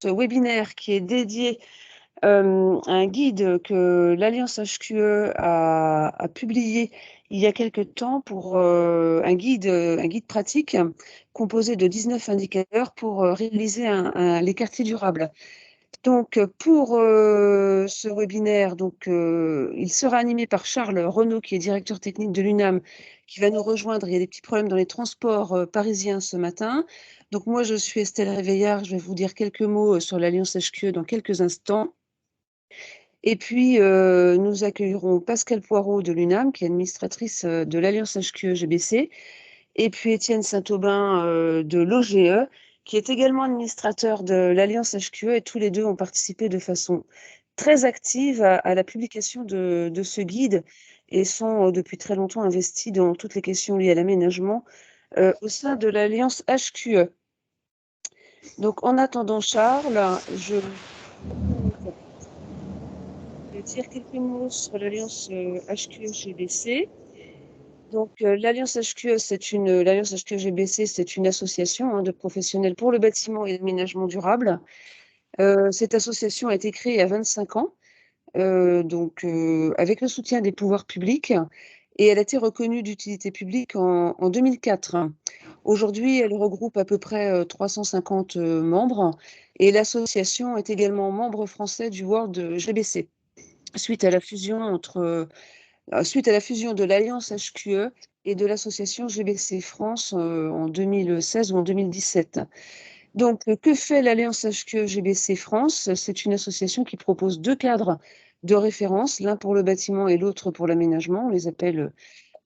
ce webinaire qui est dédié à un guide que l'Alliance HQE a publié il y a quelque temps pour un guide pratique composé de 19 indicateurs pour réaliser les quartiers durables. Donc, pour ce webinaire, il sera animé par Charles Renaud, qui est directeur technique de l'UNAM, qui va nous rejoindre. Il y a des petits problèmes dans les transports parisiens ce matin. Donc, moi, je suis Estelle Réveillard. Je vais vous dire quelques mots sur l'Alliance HQE dans quelques instants. Et puis, nous accueillerons Pascale Poirot de l'UNAM, qui est administratrice de l'Alliance HQE-GBC, et puis Étienne Saint-Aubin de l'OGE, qui est également administrateur de l'Alliance HQE, et tous les deux ont participé de façon très active à la publication de ce guide et sont depuis très longtemps investis dans toutes les questions liées à l'aménagement au sein de l'Alliance HQE. Donc, en attendant Charles, je vais dire quelques mots sur l'Alliance HQE-GBC. Donc, l'Alliance HQE-GBC, c'est une association de professionnels pour le bâtiment et l'aménagement durable. Cette association a été créée il y a 25 ans, avec le soutien des pouvoirs publics, et elle a été reconnue d'utilité publique en 2004. Aujourd'hui, elle regroupe à peu près 350 membres, et l'association est également membre français du World GBC, suite à la fusion de l'Alliance HQE et de l'association GBC France en 2016 ou en 2017. Donc, que fait l'Alliance HQE-GBC France? C'est une association qui propose deux cadres de référence, l'un pour le bâtiment et l'autre pour l'aménagement. On les appelle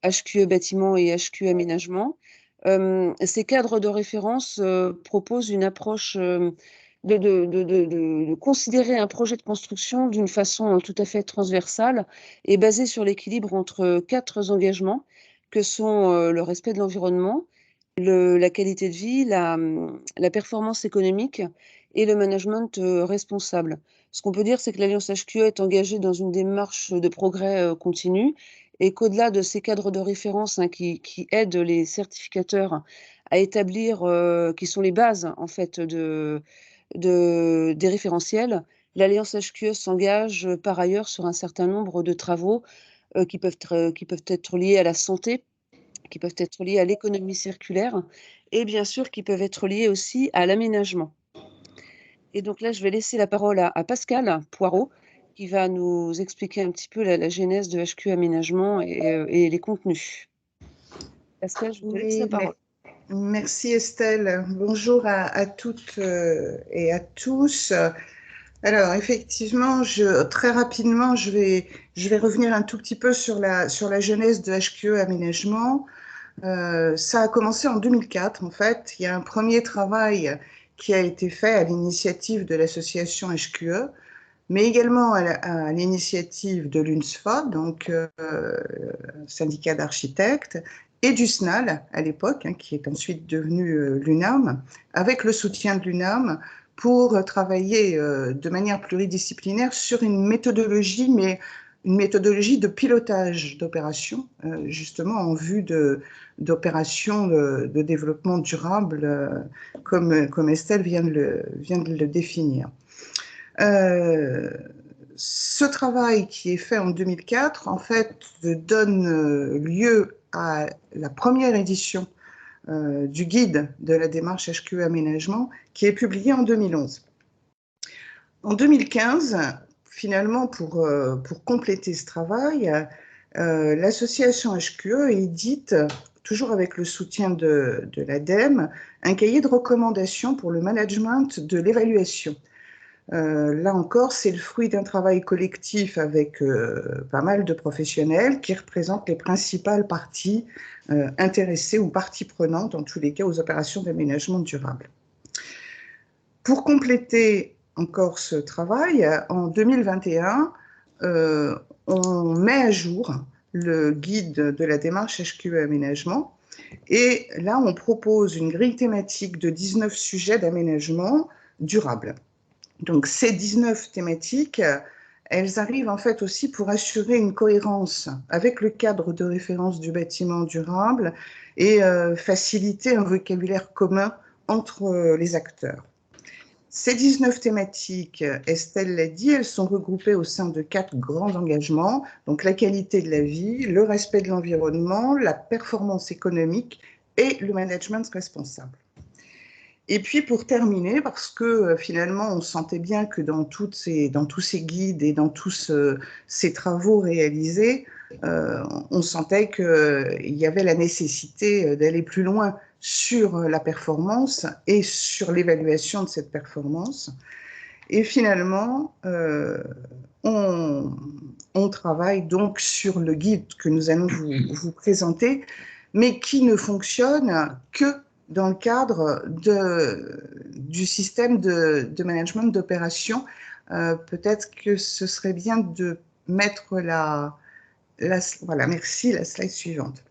HQE bâtiment et HQE aménagement. Ces cadres de référence proposent une approche de considérer un projet de construction d'une façon tout à fait transversale et basée sur l'équilibre entre quatre engagements que sont le respect de l'environnement, la qualité de vie, la performance économique et le management responsable. Ce qu'on peut dire, c'est que l'Alliance HQE est engagée dans une démarche de progrès continu et qu'au-delà de ces cadres de référence qui aident les certificateurs à établir, qui sont les bases en fait des référentiels, l'Alliance HQE s'engage par ailleurs sur un certain nombre de travaux qui peuvent être liés à la santé, qui peuvent être liés à l'économie circulaire et bien sûr qui peuvent être liés aussi à l'aménagement. Et donc là, je vais laisser la parole à Pascal Poirot, qui va nous expliquer un petit peu la genèse de HQ Aménagement et les contenus. Pascal, je te laisse la Oui, parole. merci Estelle. Bonjour à toutes et à tous. Alors effectivement, très rapidement, je vais revenir un tout petit peu sur la genèse de HQE Aménagement. Ça a commencé en 2004 en fait. Il y a un premier travail qui a été fait à l'initiative de l'association HQE, mais également à l'initiative de l'UNSFOD, donc syndicat d'architectes, et du SNAL à l'époque, qui est ensuite devenu l'UNAM, avec le soutien de l'UNAM pour travailler de manière pluridisciplinaire sur une méthodologie, mais une méthodologie de pilotage d'opérations, justement en vue d'opérations de développement durable, comme Estelle vient de le définir. Ce travail qui est fait en 2004, en fait, donne lieu à la première édition du guide de la démarche HQE Aménagement, qui est publié en 2011. En 2015, finalement, pour compléter ce travail, l'association HQE édite, toujours avec le soutien de l'ADEME, un cahier de recommandations pour le management de l'évaluation. Là encore, c'est le fruit d'un travail collectif avec pas mal de professionnels qui représentent les principales parties intéressées ou parties prenantes, en tous les cas, aux opérations d'aménagement durable. Pour compléter encore ce travail, en 2021, on met à jour le guide de la démarche HQE Aménagement et là, on propose une grille thématique de 19 sujets d'aménagement durable. Donc, ces 19 thématiques, elles arrivent en fait aussi pour assurer une cohérence avec le cadre de référence du bâtiment durable et faciliter un vocabulaire commun entre les acteurs. Ces 19 thématiques, Estelle l'a dit, elles sont regroupées au sein de 4 grands engagements, donc la qualité de la vie, le respect de l'environnement, la performance économique et le management responsable. Et puis pour terminer, parce que finalement on sentait bien que dans tous ces guides et dans tous ces travaux réalisés, on sentait qu'il y avait la nécessité d'aller plus loin sur la performance et sur l'évaluation de cette performance. Et finalement, on travaille donc sur le guide que nous allons vous présenter, mais qui ne fonctionne que dans le cadre du système de management d'opération. Peut-être que ce serait bien de mettre voilà, merci, la slide suivante.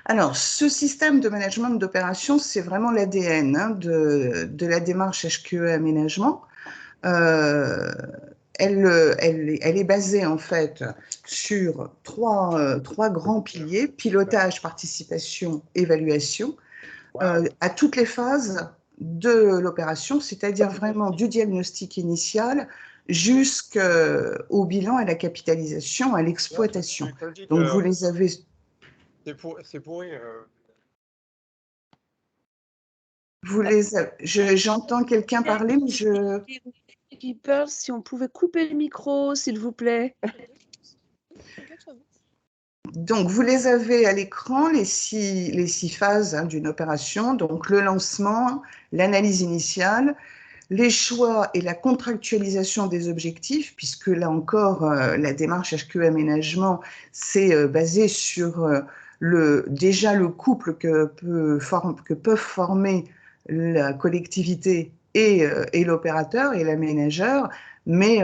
Alors, ce système de management d'opération, c'est vraiment l'ADN de la démarche HQE Aménagement. Elle est basée en fait sur trois grands piliers: pilotage, participation, évaluation, à toutes les phases de l'opération, c'est-à-dire vraiment du diagnostic initial jusqu'au bilan, à la capitalisation, à l'exploitation. Donc vous les avez... C'est pourri. J'entends quelqu'un parler, mais je... Qui parle, si on pouvait couper le micro, s'il vous plaît. Donc, vous les avez à l'écran, les six phases d'une opération. Donc, le lancement, l'analyse initiale, les choix et la contractualisation des objectifs, puisque là encore, la démarche HQE Aménagement, c'est basé sur déjà le couple que peuvent former la collectivité et l'opérateur et l'aménageur, mais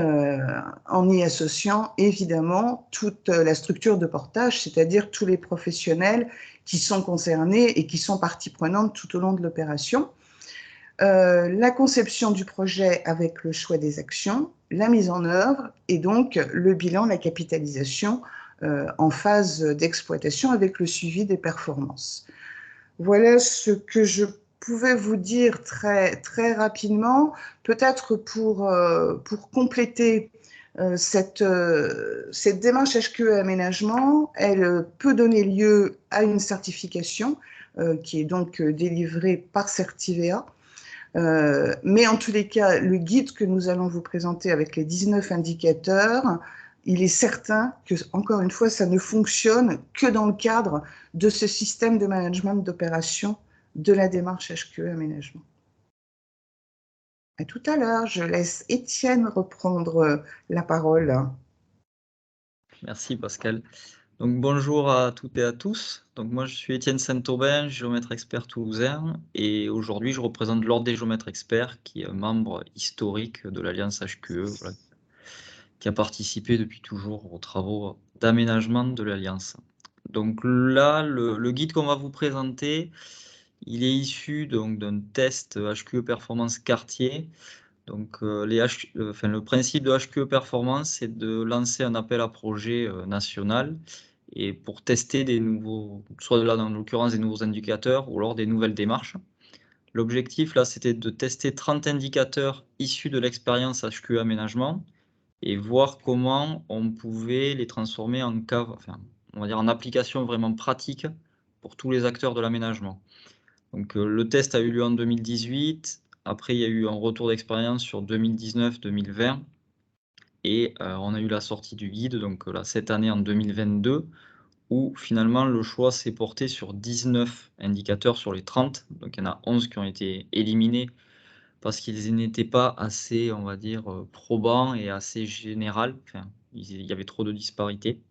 en y associant évidemment toute la structure de portage, c'est-à-dire tous les professionnels qui sont concernés et qui sont partie prenante tout au long de l'opération. La conception du projet avec le choix des actions, la mise en œuvre et donc le bilan, la capitalisation en phase d'exploitation avec le suivi des performances. Voilà ce que je pouvais vous dire très rapidement. Peut-être pour compléter cette démarche HQE Aménagement, elle peut donner lieu à une certification qui est donc délivrée par Certivea. Mais en tous les cas, le guide que nous allons vous présenter avec les 19 indicateurs, il est certain que, encore une fois, ça ne fonctionne que dans le cadre de ce système de management d'opération de la démarche HQE Aménagement. À tout à l'heure, je laisse Étienne reprendre la parole. Merci Pascal. Donc bonjour à toutes et à tous. Donc moi je suis Étienne Saint-Aubin, géomètre expert toulousain, et aujourd'hui je représente l'Ordre des géomètres experts, qui est un membre historique de l'Alliance HQE, voilà, qui a participé depuis toujours aux travaux d'aménagement de l'Alliance. Donc là, le guide qu'on va vous présenter, il est issu d'un test HQE Performance Quartier. Donc le principe de HQE Performance, c'est de lancer un appel à projet national, et pour tester des nouveaux, soit là dans l'occurrence des nouveaux indicateurs ou alors des nouvelles démarches. L'objectif là, c'était de tester 30 indicateurs issus de l'expérience HQE Aménagement et voir comment on pouvait les transformer en cas, enfin, on va dire en application vraiment pratique pour tous les acteurs de l'aménagement. Donc le test a eu lieu en 2018. Après, il y a eu un retour d'expérience sur 2019-2020 et on a eu la sortie du guide, donc là, cette année en 2022, où finalement le choix s'est porté sur 19 indicateurs sur les 30. Donc il y en a 11 qui ont été éliminés parce qu'ils n'étaient pas assez, on va dire, probants et assez général. Enfin, il y avait trop de disparités.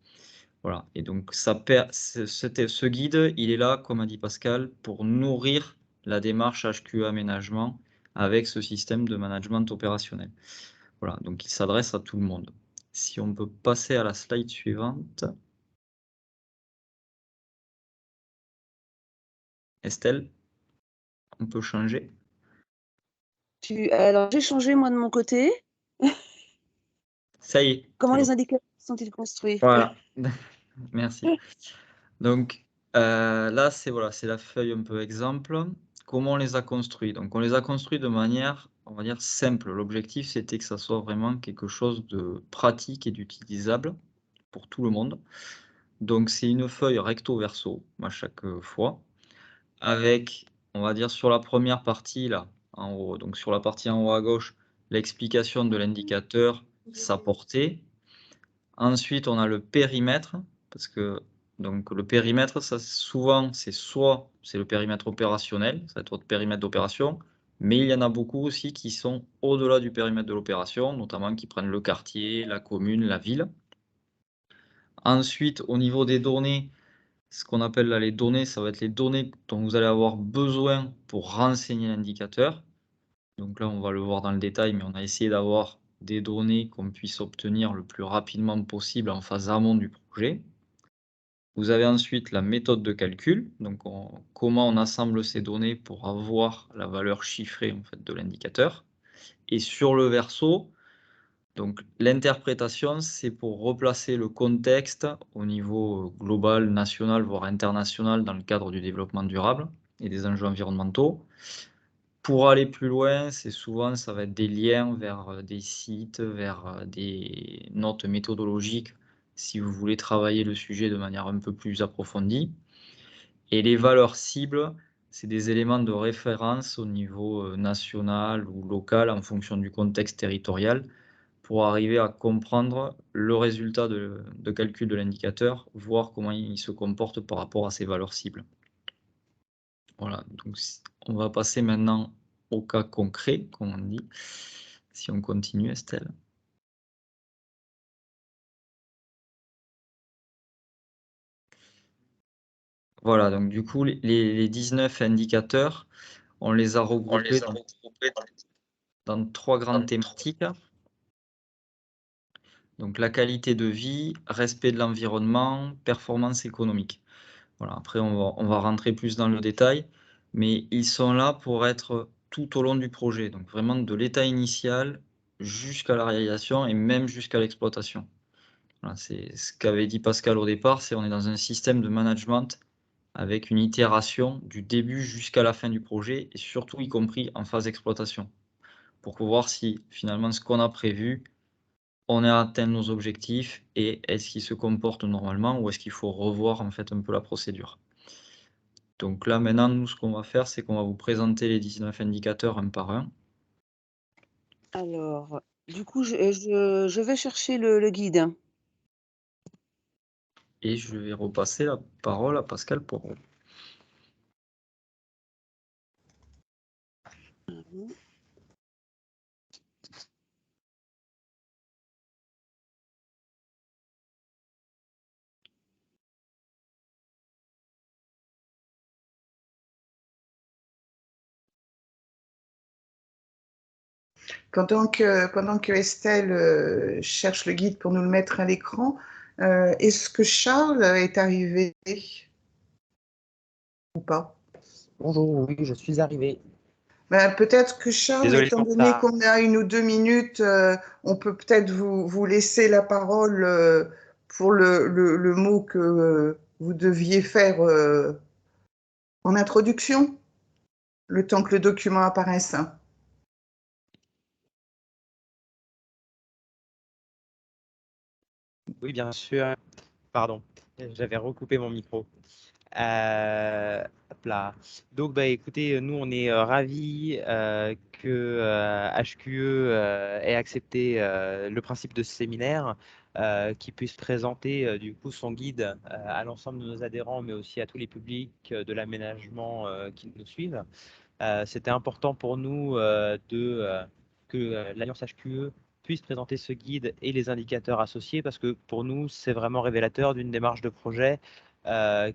Voilà. Et donc ce guide, il est là, comme a dit Pascal, pour nourrir la démarche HQE Aménagement avec ce système de management opérationnel. Voilà, donc il s'adresse à tout le monde. Si on peut passer à la slide suivante. Estelle, on peut changer. Alors, j'ai changé, moi, de mon côté. Ça y est. Comment les bon. indicateurs sont-ils construits? Voilà, merci. Donc là, c'est voilà, la feuille un peu exemple comment on les a construits? Donc, on les a construits de manière, on va dire, simple. L'objectif, c'était que ça soit vraiment quelque chose de pratique et d'utilisable pour tout le monde. Donc, c'est une feuille recto-verso à chaque fois, avec, on va dire, sur la première partie, là, en haut, donc sur la partie en haut à gauche, l'explication de l'indicateur, sa portée. Ensuite, on a le périmètre, parce que donc le périmètre, ça souvent, c'est soit c'est le périmètre opérationnel, ça va être votre périmètre d'opération, mais il y en a beaucoup aussi qui sont au-delà du périmètre de l'opération, notamment qui prennent le quartier, la commune, la ville. Ensuite, au niveau des données, ce qu'on appelle là les données, ça va être les données dont vous allez avoir besoin pour renseigner l'indicateur. Donc là, on va le voir dans le détail, mais on a essayé d'avoir des données qu'on puisse obtenir le plus rapidement possible en phase amont du projet. Vous avez ensuite la méthode de calcul, donc comment on assemble ces données pour avoir la valeur chiffrée en fait, de l'indicateur. Et sur le verso, donc l'interprétation, c'est pour replacer le contexte au niveau global, national, voire international dans le cadre du développement durable et des enjeux environnementaux. Pour aller plus loin, c'est souvent, ça va être des liens vers des sites, vers des notes méthodologiques, si vous voulez travailler le sujet de manière un peu plus approfondie. Et les valeurs cibles, c'est des éléments de référence au niveau national ou local en fonction du contexte territorial pour arriver à comprendre le résultat de calcul de l'indicateur, voir comment il se comporte par rapport à ces valeurs cibles. Voilà, donc on va passer maintenant au cas concret, comme on dit. Si on continue, Estelle. Voilà, donc du coup, les 19 indicateurs, on les a regroupés dans 3 grandes thématiques. Donc la qualité de vie, respect de l'environnement, performance économique. Voilà, après, on va rentrer plus dans le détail, mais ils sont là pour être tout au long du projet, donc vraiment de l'état initial jusqu'à la réalisation et même jusqu'à l'exploitation. Voilà, c'est ce qu'avait dit Pascal au départ, c'est on est dans un système de management avec une itération du début jusqu'à la fin du projet et surtout y compris en phase d'exploitation pour voir si finalement ce qu'on a prévu, on a atteint nos objectifs et est-ce qu'il se comporte normalement ou est-ce qu'il faut revoir en fait un peu la procédure. Donc là maintenant, nous ce qu'on va faire, c'est qu'on va vous présenter les 19 indicateurs un par un. Alors, du coup, je vais chercher le guide. Et je vais repasser la parole à Pascal pour... Pendant que Estelle cherche le guide pour nous le mettre à l'écran, est-ce que Charles est arrivé ou pas? Bonjour, oui, je suis arrivé. Ben, peut-être que Charles, Désolé étant pour donné ça. qu'on a 1 ou 2 minutes, on peut peut-être vous laisser la parole pour le mot que vous deviez faire en introduction, le temps que le document apparaisse. Oui, bien sûr. Pardon, j'avais recoupé mon micro. Hop là. Donc, bah, écoutez, nous, on est ravis que HQE ait accepté le principe de ce séminaire, qui puisse présenter du coup son guide à l'ensemble de nos adhérents, mais aussi à tous les publics de l'aménagement qui nous suivent. C'était important pour nous que l'Alliance HQE puisse présenter ce guide et les indicateurs associés, parce que pour nous, c'est vraiment révélateur d'une démarche de projet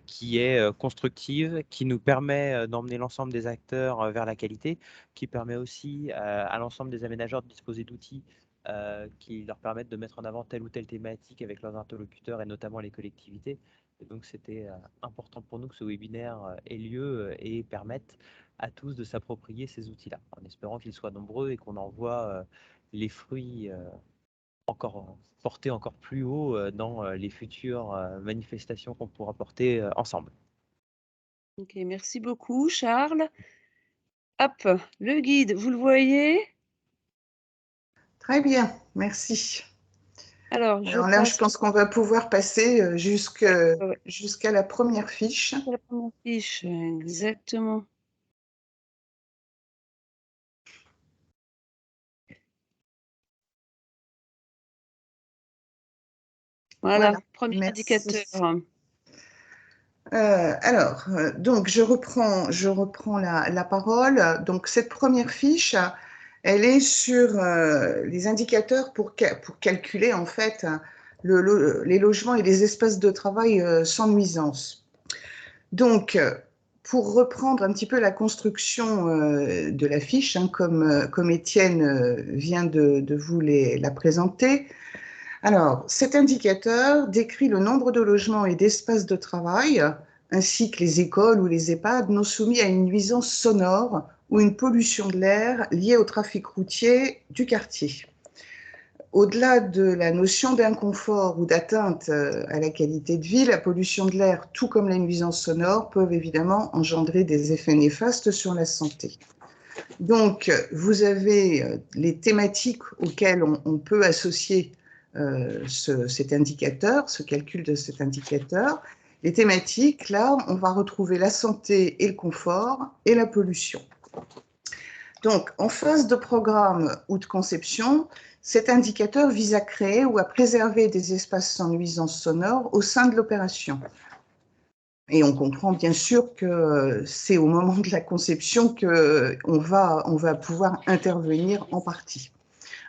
qui est constructive, qui nous permet d'emmener l'ensemble des acteurs vers la qualité, qui permet aussi à l'ensemble des aménageurs de disposer d'outils qui leur permettent de mettre en avant telle ou telle thématique avec leurs interlocuteurs et notamment les collectivités. Et donc, c'était important pour nous que ce webinaire ait lieu et permette à tous de s'approprier ces outils-là, en espérant qu'ils soient nombreux et qu'on en voit les fruits encore portés encore plus haut dans les futures manifestations qu'on pourra porter ensemble. Ok, merci beaucoup, Charles. Hop, le guide, vous le voyez? Très bien, merci. Alors, je Alors là, je passe pense qu'on va pouvoir passer ouais, jusqu'à la première fiche. à la première fiche. Exactement. Voilà, Voilà, premier indicateur. merci. Donc je reprends la parole. Donc cette première fiche, elle est sur les indicateurs pour calculer en fait les logements et les espaces de travail sans nuisance. Donc, pour reprendre un petit peu la construction de la fiche, hein, comme Étienne vient de vous la présenter, alors, cet indicateur décrit le nombre de logements et d'espaces de travail, ainsi que les écoles ou les EHPAD non soumis à une nuisance sonore ou une pollution de l'air liée au trafic routier du quartier. Au-delà de la notion d'inconfort ou d'atteinte à la qualité de vie, la pollution de l'air, tout comme la nuisance sonore, peuvent évidemment engendrer des effets néfastes sur la santé. Donc, vous avez les thématiques auxquelles on peut associer cet indicateur, ce calcul de cet indicateur. Les thématiques, là, on va retrouver la santé et le confort et la pollution. Donc, en phase de programme ou de conception, cet indicateur vise à créer ou à préserver des espaces sans nuisance sonore au sein de l'opération. Et on comprend bien sûr que c'est au moment de la conception qu'on va pouvoir intervenir en partie.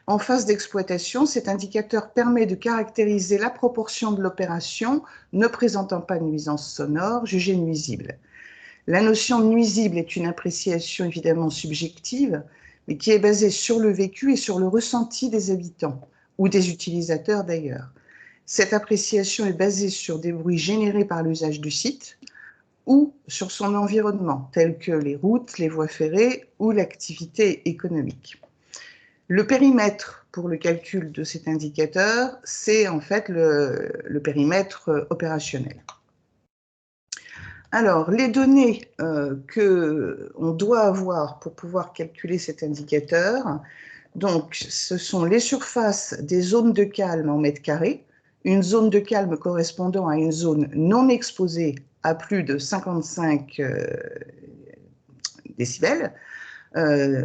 En phase d'exploitation, cet indicateur permet de caractériser la proportion de l'opération ne présentant pas de nuisance sonore jugée nuisible. La notion de nuisible est une appréciation évidemment subjective, mais qui est basée sur le vécu et sur le ressenti des habitants, ou des utilisateurs d'ailleurs. Cette appréciation est basée sur des bruits générés par l'usage du site ou sur son environnement, tels que les routes, les voies ferrées ou l'activité économique. Le périmètre pour le calcul de cet indicateur, c'est en fait le périmètre opérationnel. Alors, les données qu'on doit avoir pour pouvoir calculer cet indicateur, donc, ce sont les surfaces des zones de calme en mètres carrés, une zone de calme correspondant à une zone non exposée à plus de 55 décibels,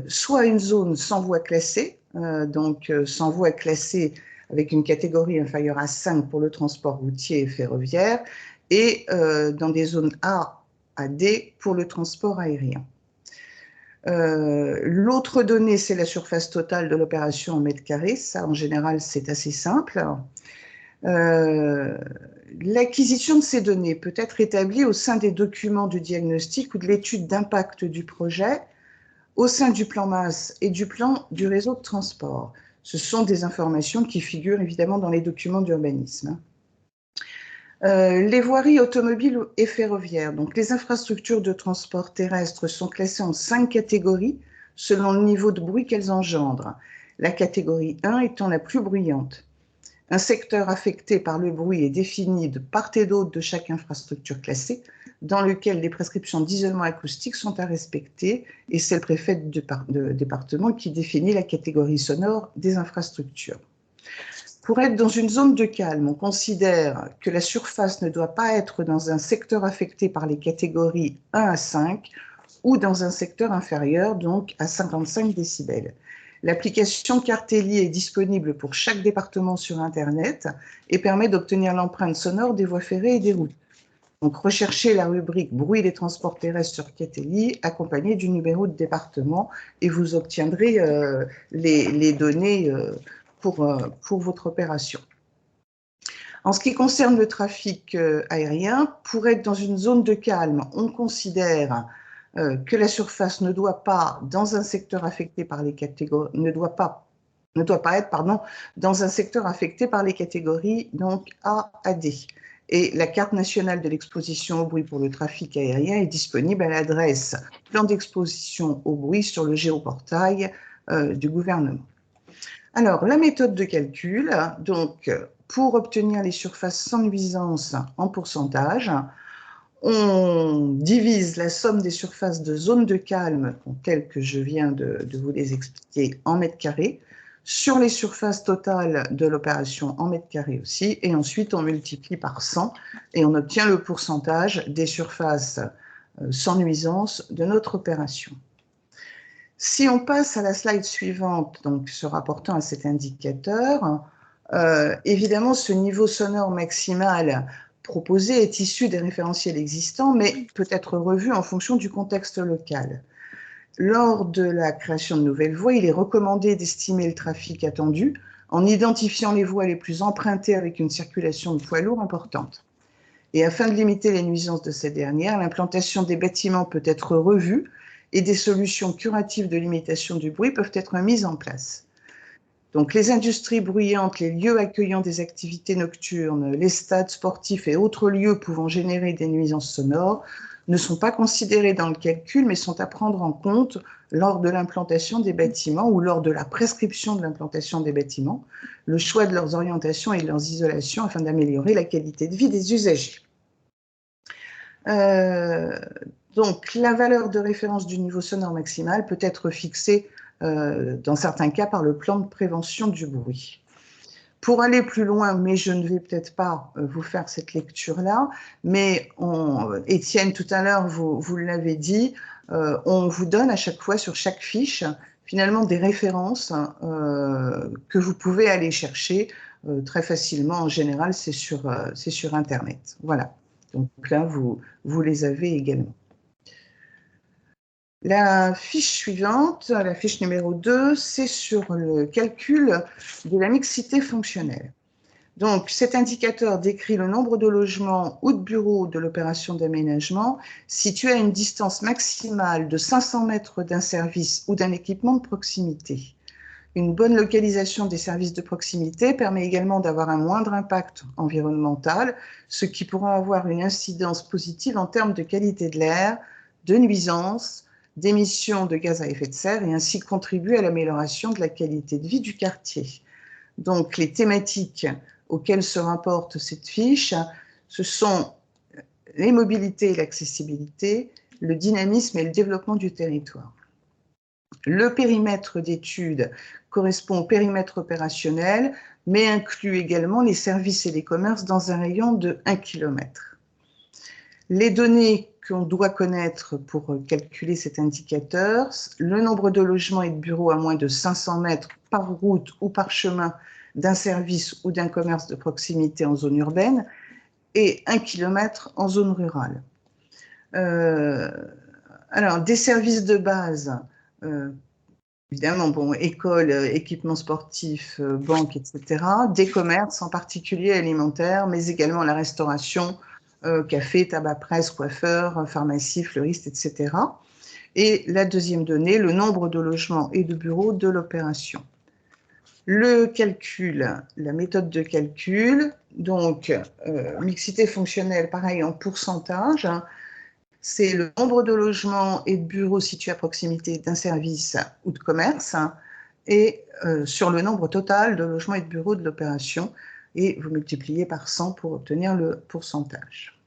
soit une zone sans voie classée, donc sans voie classée avec une catégorie inférieure à 5 pour le transport routier et ferroviaire, et dans des zones A à D pour le transport aérien. L'autre donnée, c'est la surface totale de l'opération en mètres carrés. Ça, en général, c'est assez simple. L'acquisition de ces données peut être établie au sein des documents du diagnostic ou de l'étude d'impact du projet, au sein du plan masse et du plan du réseau de transport. Ce sont des informations qui figurent évidemment dans les documents d'urbanisme. Les voiries automobiles et ferroviaires. Donc, les infrastructures de transport terrestre sont classées en 5 catégories selon le niveau de bruit qu'elles engendrent. La catégorie 1 étant la plus bruyante. Un secteur affecté par le bruit est défini de part et d'autre de chaque infrastructure classée, dans lequel les prescriptions d'isolement acoustique sont à respecter, et c'est le préfet de département qui définit la catégorie sonore des infrastructures. Pour être dans une zone de calme, on considère que la surface ne doit pas être dans un secteur affecté par les catégories 1 à 5 ou dans un secteur inférieur, donc à 55 décibels. L'application Cartelli est disponible pour chaque département sur Internet et permet d'obtenir l'empreinte sonore des voies ferrées et des routes. Donc, recherchez la rubrique bruit des transports terrestres sur Cartelli, accompagnée du numéro de département, et vous obtiendrez les données pour votre opération. En ce qui concerne le trafic aérien, pour être dans une zone de calme, on considère que la surface ne doit pas, dans un secteur affecté par les catégories, ne doit pas être dans un secteur affecté par les catégories donc A à D. Et la carte nationale de l'exposition au bruit pour le trafic aérien est disponible à l'adresse plan d'exposition au bruit sur le géoportail du gouvernement. Alors, la méthode de calcul, donc, pour obtenir les surfaces sans nuisance en pourcentage, On divise la somme des surfaces de zones de calme, telles que je viens de vous les expliquer, en mètres carrés, sur les surfaces totales de l'opération en mètres carrés aussi, et ensuite on multiplie par 100 et on obtient le pourcentage des surfaces sans nuisance de notre opération. Si on passe à la slide suivante, donc se rapportant à cet indicateur, évidemment ce niveau sonore maximal proposé est issu des référentiels existants, mais peut être revu en fonction du contexte local. Lors de la création de nouvelles voies, il est recommandé d'estimer le trafic attendu en identifiant les voies les plus empruntées avec une circulation de poids lourds importante. Et afin de limiter les nuisances de ces dernières, l'implantation des bâtiments peut être revue et des solutions curatives de limitation du bruit peuvent être mises en place. Donc, les industries bruyantes, les lieux accueillant des activités nocturnes, les stades sportifs et autres lieux pouvant générer des nuisances sonores ne sont pas considérés dans le calcul, mais sont à prendre en compte lors de l'implantation des bâtiments ou lors de la prescription de l'implantation des bâtiments, le choix de leurs orientations et de leurs isolations afin d'améliorer la qualité de vie des usagers. Donc, la valeur de référence du niveau sonore maximal peut être fixée dans certains cas par le plan de prévention du bruit. Pour aller plus loin, mais je ne vais peut-être pas vous faire cette lecture-là, mais Étienne, tout à l'heure, vous l'avez dit, on vous donne à chaque fois sur chaque fiche, finalement, des références que vous pouvez aller chercher très facilement. En général, c'est sur Internet. Voilà. Donc là, vous les avez également. La fiche suivante, la fiche numéro 2, c'est sur le calcul de la mixité fonctionnelle. Donc, cet indicateur décrit le nombre de logements ou de bureaux de l'opération d'aménagement situés à une distance maximale de 500 mètres d'un service ou d'un équipement de proximité. Une bonne localisation des services de proximité permet également d'avoir un moindre impact environnemental, ce qui pourra avoir une incidence positive en termes de qualité de l'air, de nuisances, d'émissions de gaz à effet de serre et ainsi contribuer à l'amélioration de la qualité de vie du quartier. Donc, les thématiques auxquelles se rapporte cette fiche, ce sont les mobilités et l'accessibilité, le dynamisme et le développement du territoire. Le périmètre d'étude correspond au périmètre opérationnel, mais inclut également les services et les commerces dans un rayon de 1 km. Les données qu'on doit connaître pour calculer cet indicateur, le nombre de logements et de bureaux à moins de 500 mètres par route ou par chemin d'un service ou d'un commerce de proximité en zone urbaine et 1 km en zone rurale. Alors, des services de base, évidemment, bon, écoles, équipements sportifs, banques, etc. Des commerces, en particulier alimentaires, mais également la restauration, café, tabac, presse, coiffeur, pharmacie, fleuriste, etc. Et la deuxième donnée, le nombre de logements et de bureaux de l'opération. Le calcul, la méthode de calcul, donc mixité fonctionnelle, pareil en pourcentage, c'est le nombre de logements et de bureaux situés à proximité d'un service ou de commerce et sur le nombre total de logements et de bureaux de l'opération et vous multipliez par 100 pour obtenir le pourcentage.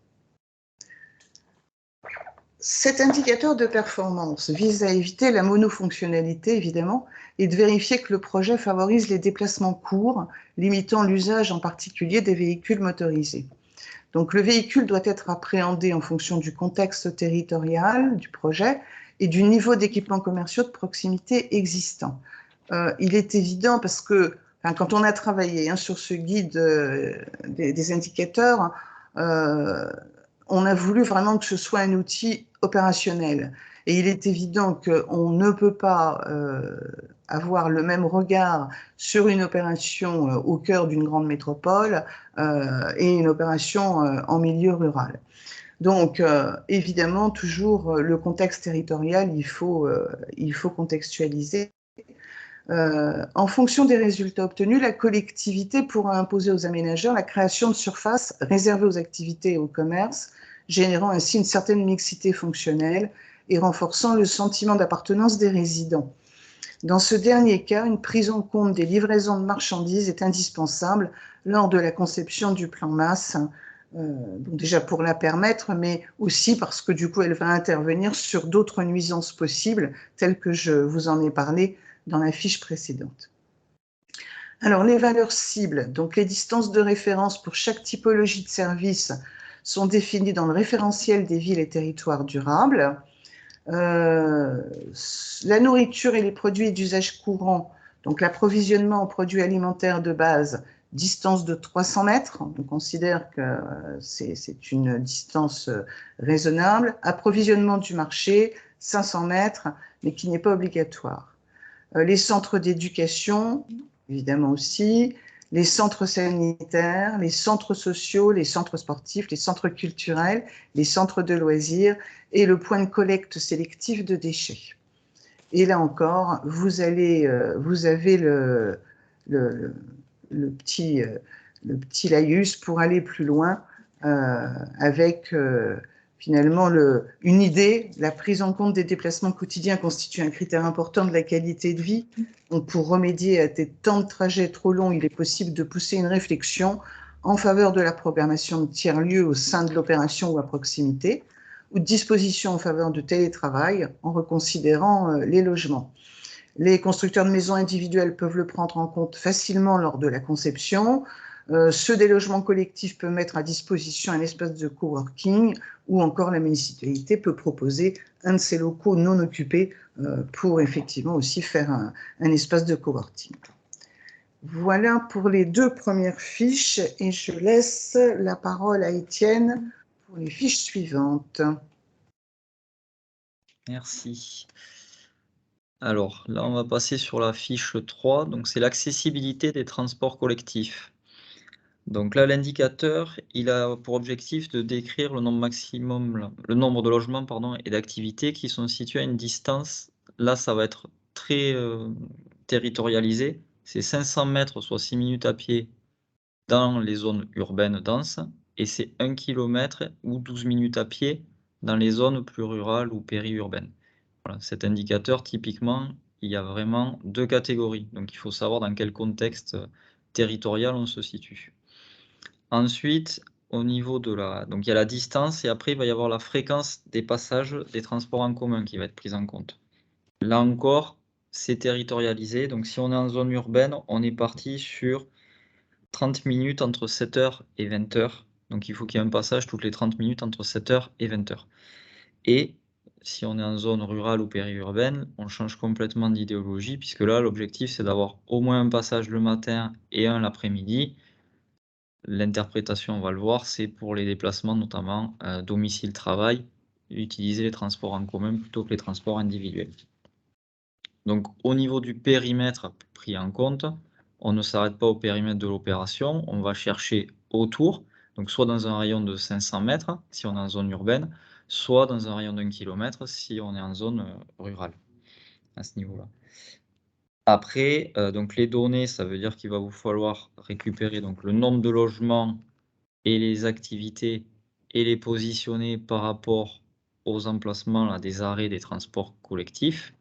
Cet indicateur de performance vise à éviter la monofonctionnalité, évidemment, et de vérifier que le projet favorise les déplacements courts, limitant l'usage en particulier des véhicules motorisés. Donc, le véhicule doit être appréhendé en fonction du contexte territorial du projet et du niveau d'équipements commerciaux de proximité existant. Il est évident parce que, quand on a travaillé sur ce guide des indicateurs, on a voulu vraiment que ce soit un outil opérationnel. Et il est évident qu'on ne peut pas avoir le même regard sur une opération au cœur d'une grande métropole et une opération en milieu rural. Donc, évidemment, toujours le contexte territorial, il faut contextualiser. En fonction des résultats obtenus, la collectivité pourra imposer aux aménageurs la création de surfaces réservées aux activités et au commerce, générant ainsi une certaine mixité fonctionnelle et renforçant le sentiment d'appartenance des résidents. Dans ce dernier cas, une prise en compte des livraisons de marchandises est indispensable lors de la conception du plan masse donc déjà pour la permettre, mais aussi parce que du coup, elle va intervenir sur d'autres nuisances possibles, telles que je vous en ai parlé dans la fiche précédente. Alors, les valeurs cibles, donc les distances de référence pour chaque typologie de service sont définies dans le référentiel des villes et territoires durables. La nourriture et les produits d'usage courant, donc l'approvisionnement en produits alimentaires de base, distance de 300 mètres, on considère que c'est une distance raisonnable. Approvisionnement du marché, 500 mètres, mais qui n'est pas obligatoire. Les centres d'éducation, évidemment aussi, les centres sanitaires, les centres sociaux, les centres sportifs, les centres culturels, les centres de loisirs et le point de collecte sélectif de déchets. Et là encore, vous avez le petit laïus pour aller plus loin avec finalement une idée. La prise en compte des déplacements quotidiens constitue un critère important de la qualité de vie. Donc, pour remédier à des temps de trajet trop longs, il est possible de pousser une réflexion en faveur de la programmation de tiers-lieux au sein de l'opération ou à proximité, ou de dispositions en faveur de télétravail en reconsidérant les logements. Les constructeurs de maisons individuelles peuvent le prendre en compte facilement lors de la conception. Ceux des logements collectifs peuvent mettre à disposition un espace de coworking, ou encore la municipalité peut proposer un de ces locaux non occupés pour effectivement aussi faire un espace de coworking. Voilà pour les deux premières fiches et je laisse la parole à Étienne pour les fiches suivantes. Merci. Alors là, on va passer sur la fiche 3, donc c'est l'accessibilité des transports collectifs. Donc là, l'indicateur, il a pour objectif de décrire le nombre de logements et d'activités qui sont situés à une distance. Là, ça va être très territorialisé. C'est 500 mètres, soit 6 minutes à pied dans les zones urbaines denses, et c'est 1 km ou 12 minutes à pied dans les zones plus rurales ou périurbaines. Voilà, cet indicateur, typiquement, il y a vraiment deux catégories. Donc, il faut savoir dans quel contexte territorial on se situe. Ensuite, au niveau de donc il y a la distance et après, il va y avoir la fréquence des passages des transports en commun qui va être prise en compte. Là encore, c'est territorialisé. Donc, si on est en zone urbaine, on est parti sur 30 minutes entre 7h et 20h. Donc, il faut qu'il y ait un passage toutes les 30 minutes entre 7h et 20h. Et si on est en zone rurale ou périurbaine, on change complètement d'idéologie, puisque là, l'objectif, c'est d'avoir au moins un passage le matin et un l'après-midi. L'interprétation, on va le voir, c'est pour les déplacements, notamment domicile-travail, utiliser les transports en commun plutôt que les transports individuels. Donc, au niveau du périmètre pris en compte, on ne s'arrête pas au périmètre de l'opération, on va chercher autour, donc soit dans un rayon de 500 mètres, si on est en zone urbaine, soit dans un rayon d'1 km si on est en zone rurale, à ce niveau-là. Après, donc les données, ça veut dire qu'il va vous falloir récupérer donc, le nombre de logements et les activités et les positionner par rapport aux emplacements là, des arrêts des transports collectifs.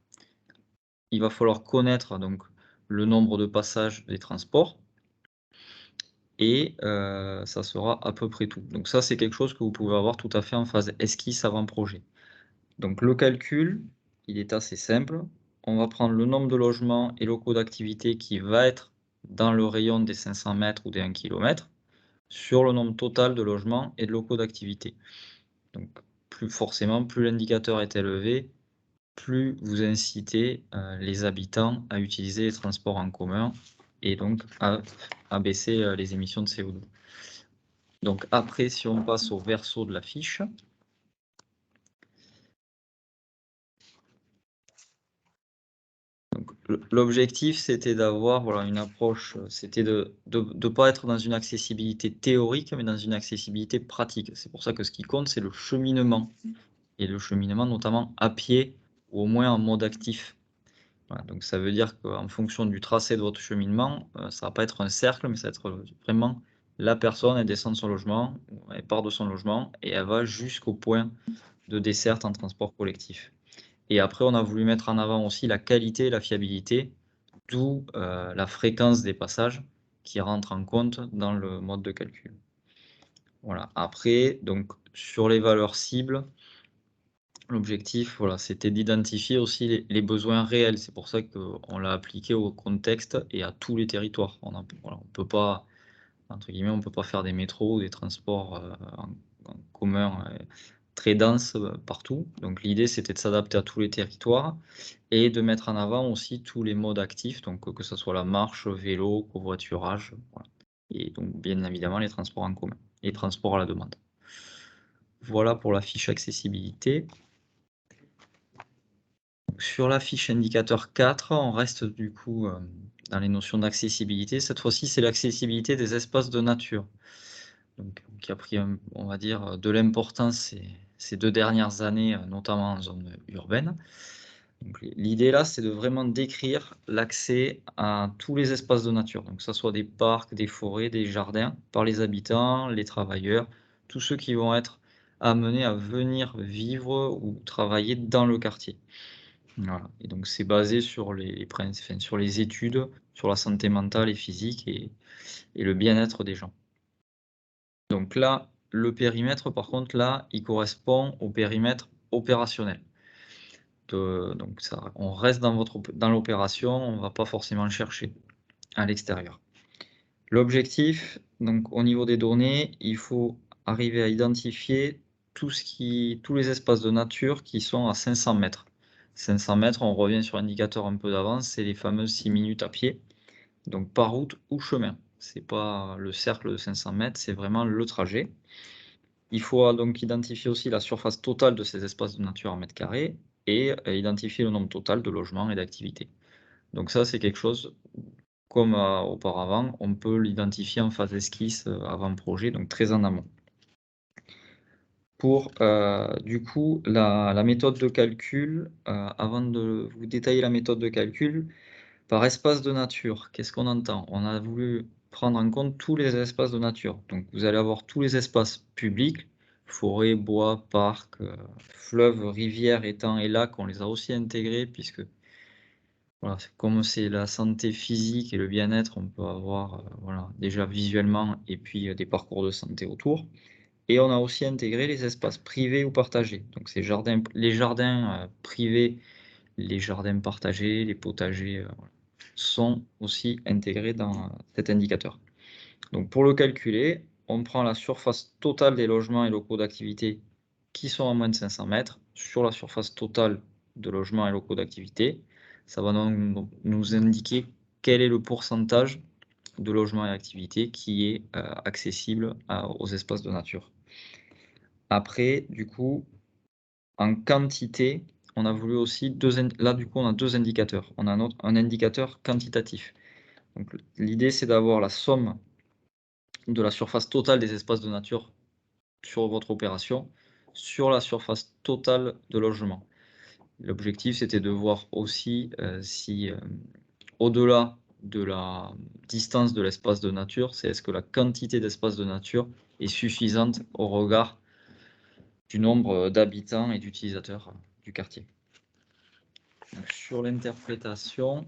Il va falloir connaître donc, le nombre de passages des transports. Et ça sera à peu près tout. Donc ça, c'est quelque chose que vous pouvez avoir tout à fait en phase esquisse avant projet. Donc le calcul, il est assez simple. On va prendre le nombre de logements et locaux d'activité qui va être dans le rayon des 500 mètres ou des 1 km sur le nombre total de logements et de locaux d'activité. Donc plus l'indicateur est élevé, plus vous incitez les habitants à utiliser les transports en commun et donc à baisser les émissions de CO2. Donc après, si on passe au verso de la fiche, l'objectif c'était d'avoir une approche, c'était de ne pas être dans une accessibilité théorique, mais dans une accessibilité pratique. C'est pour ça que ce qui compte, c'est le cheminement, et le cheminement notamment à pied, ou au moins en mode actif. Voilà, donc ça veut dire qu'en fonction du tracé de votre cheminement, ça ne va pas être un cercle, mais ça va être vraiment la personne, elle descend de son logement, elle part de son logement, et elle va jusqu'au point de desserte en transport collectif. Et après, on a voulu mettre en avant aussi la qualité et la fiabilité, d'où la fréquence des passages qui rentre en compte dans le mode de calcul. Voilà. Après, donc, sur les valeurs cibles, l'objectif, voilà, c'était d'identifier aussi les besoins réels. C'est pour ça qu'on l'a appliqué au contexte et à tous les territoires. Voilà, on peut pas, entre guillemets, on peut pas faire des métros ou des transports en commun très denses partout. Donc l'idée, c'était de s'adapter à tous les territoires et de mettre en avant aussi tous les modes actifs, donc que ce soit la marche, vélo, covoiturage, voilà. Et donc bien évidemment les transports en commun et les transports à la demande. Voilà pour la fiche accessibilité. Sur la fiche indicateur 4, on reste du coup dans les notions d'accessibilité. Cette fois-ci, c'est l'accessibilité des espaces de nature. Donc, qui a pris, on va dire, de l'importance ces 2 dernières années, notamment en zone urbaine. L'idée là, c'est de vraiment décrire l'accès à tous les espaces de nature. Donc, que ce soit des parcs, des forêts, des jardins, par les habitants, les travailleurs, tous ceux qui vont être amenés à venir vivre ou travailler dans le quartier. Voilà. Et donc, c'est basé sur sur les études, sur la santé mentale et physique et le bien-être des gens. Donc là, le périmètre, par contre, là, il correspond au périmètre opérationnel. Donc ça, on reste dans l'opération, on ne va pas forcément chercher à l'extérieur. L'objectif, donc au niveau des données, il faut arriver à identifier tous les espaces de nature qui sont à 500 mètres. 500 mètres, on revient sur l'indicateur un peu d'avance, c'est les fameuses 6 minutes à pied, donc par route ou chemin. Ce n'est pas le cercle de 500 mètres, c'est vraiment le trajet. Il faut donc identifier aussi la surface totale de ces espaces de nature en mètres carrés et identifier le nombre total de logements et d'activités. Donc ça, c'est quelque chose, comme auparavant, on peut l'identifier en phase esquisse avant projet, donc très en amont. Pour du coup la méthode de calcul, avant de vous détailler la méthode de calcul, par espace de nature, qu'est-ce qu'on entend? On a voulu prendre en compte tous les espaces de nature. Donc vous allez avoir tous les espaces publics, forêts, bois, parcs, fleuves, rivières, étangs et lacs, on les a aussi intégrés puisque voilà, comme c'est la santé physique et le bien-être, on peut avoir voilà, déjà visuellement et puis des parcours de santé autour. Et on a aussi intégré les espaces privés ou partagés. Donc les jardins privés, les jardins partagés, les potagers voilà, sont aussi intégrés dans cet indicateur. Donc pour le calculer, on prend la surface totale des logements et locaux d'activité qui sont à moins de 500 mètres sur la surface totale de logements et locaux d'activité. Ça va donc nous indiquer quel est le pourcentage de logements et activités qui est accessible aux espaces de nature. Après, du coup, en quantité, on a voulu aussi là du coup on a 2 indicateurs. On a un indicateur quantitatif. Donc l'idée c'est d'avoir la somme de la surface totale des espaces de nature sur votre opération sur la surface totale de logement. L'objectif c'était de voir aussi si au-delà de la distance de l'espace de nature, est-ce que la quantité d'espace de nature est suffisante au regard du nombre d'habitants et d'utilisateurs du quartier. Donc, sur l'interprétation,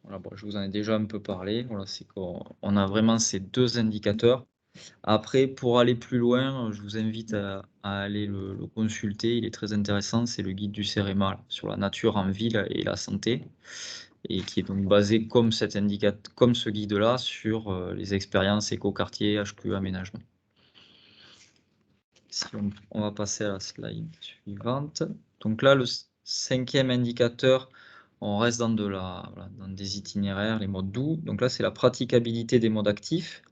voilà, bon, je vous en ai déjà un peu parlé. Voilà, c'est qu'on a vraiment ces 2 indicateurs. Après, pour aller plus loin, je vous invite à aller le consulter. Il est très intéressant. C'est le guide du CEREMA sur la nature en ville et la santé, et qui est donc basé comme ce guide-là sur les expériences écoquartier, HQE, aménagement. Si on va passer à la slide suivante. Donc là, le 5e indicateur, on reste dans des itinéraires, les modes doux. Donc là, c'est la praticabilité des modes actifs.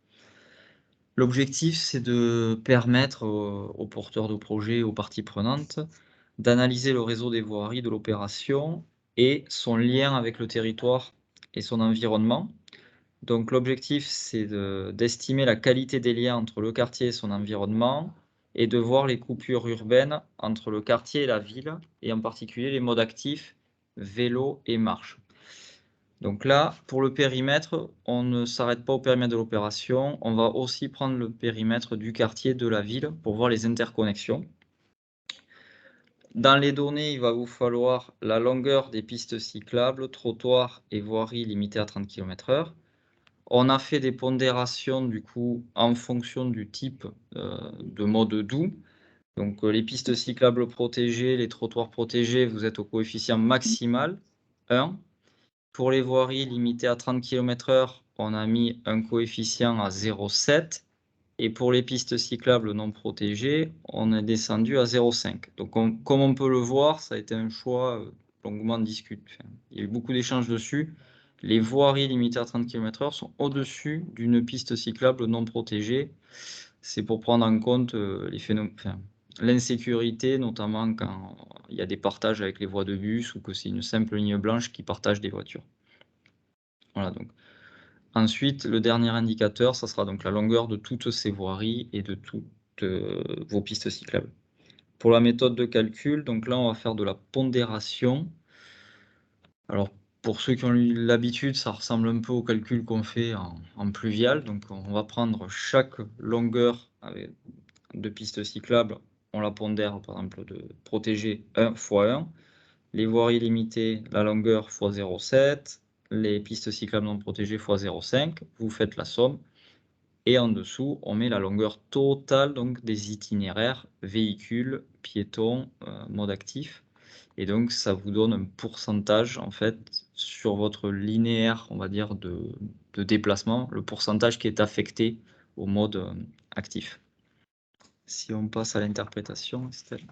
L'objectif, c'est de permettre aux porteurs de projets, aux parties prenantes, d'analyser le réseau des voiries de l'opération et son lien avec le territoire et son environnement. Donc l'objectif, c'est d'estimer la qualité des liens entre le quartier et son environnement et de voir les coupures urbaines entre le quartier et la ville, et en particulier les modes actifs, vélo et marche. Donc là, pour le périmètre, on ne s'arrête pas au périmètre de l'opération, on va aussi prendre le périmètre du quartier, de la ville, pour voir les interconnexions. Dans les données, il va vous falloir la longueur des pistes cyclables, trottoirs et voiries limitées à 30 km/h. On a fait des pondérations du coup en fonction du type de mode doux. Donc les pistes cyclables protégées, les trottoirs protégés, vous êtes au coefficient maximal 1. Pour les voiries limitées à 30 km/h, on a mis un coefficient à 0,7. Et pour les pistes cyclables non protégées, on est descendu à 0,5. Donc comme on peut le voir, ça a été un choix longuement discuté. Enfin, il y a eu beaucoup d'échanges dessus. Les voiries limitées à 30 km/h sont au-dessus d'une piste cyclable non protégée. C'est pour prendre en compte les phénomènes, l'insécurité, notamment quand il y a des partages avec les voies de bus ou que c'est une simple ligne blanche qui partage des voitures. Voilà, donc. Ensuite, le dernier indicateur, ça sera donc la longueur de toutes ces voiries et de toutes vos pistes cyclables. Pour la méthode de calcul, donc là, on va faire de la pondération. Alors, pour ceux qui ont eu l'habitude, ça ressemble un peu au calcul qu'on fait en pluvial. Donc, on va prendre chaque longueur de piste cyclable, on la pondère, par exemple, de protégée 1 fois 1. Les voiries limitées, la longueur fois 0,7. Les pistes cyclables non protégées fois 0,5, vous faites la somme, et en dessous, on met la longueur totale donc, des itinéraires, véhicules, piétons, mode actif, et donc ça vous donne un pourcentage en fait sur votre linéaire, on va dire, de déplacement, le pourcentage qui est affecté au mode actif. Si on passe à l'interprétation, Estelle.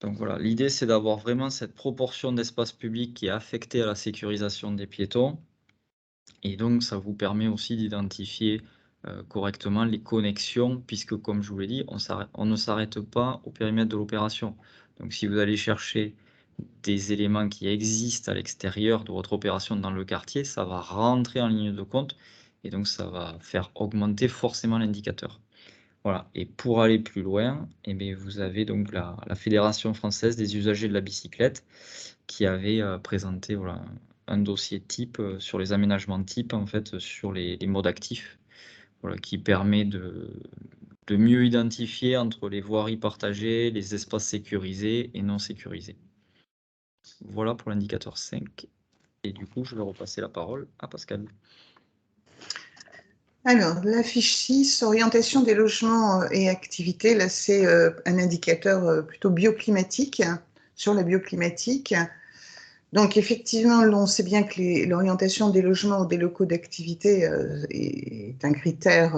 Donc voilà, l'idée c'est d'avoir vraiment cette proportion d'espace public qui est affectée à la sécurisation des piétons. Et donc ça vous permet aussi d'identifier correctement les connexions, puisque comme je vous l'ai dit, on ne s'arrête pas au périmètre de l'opération. Donc si vous allez chercher des éléments qui existent à l'extérieur de votre opération dans le quartier, ça va rentrer en ligne de compte, et donc ça va faire augmenter forcément l'indicateur. Voilà. Et pour aller plus loin, eh bien, vous avez donc la Fédération française des usagers de la bicyclette qui avait présenté voilà, un dossier type sur les aménagements types en fait, sur les modes actifs, voilà, qui permet de mieux identifier entre les voiries partagées, les espaces sécurisés et non sécurisés. Voilà pour l'indicateur 5. Et du coup, je vais repasser la parole à Pascal. Alors, la fiche 6, orientation des logements et activités, là c'est un indicateur plutôt bioclimatique, sur la bioclimatique. Donc effectivement, on sait bien que l'orientation des logements ou des locaux d'activité est un critère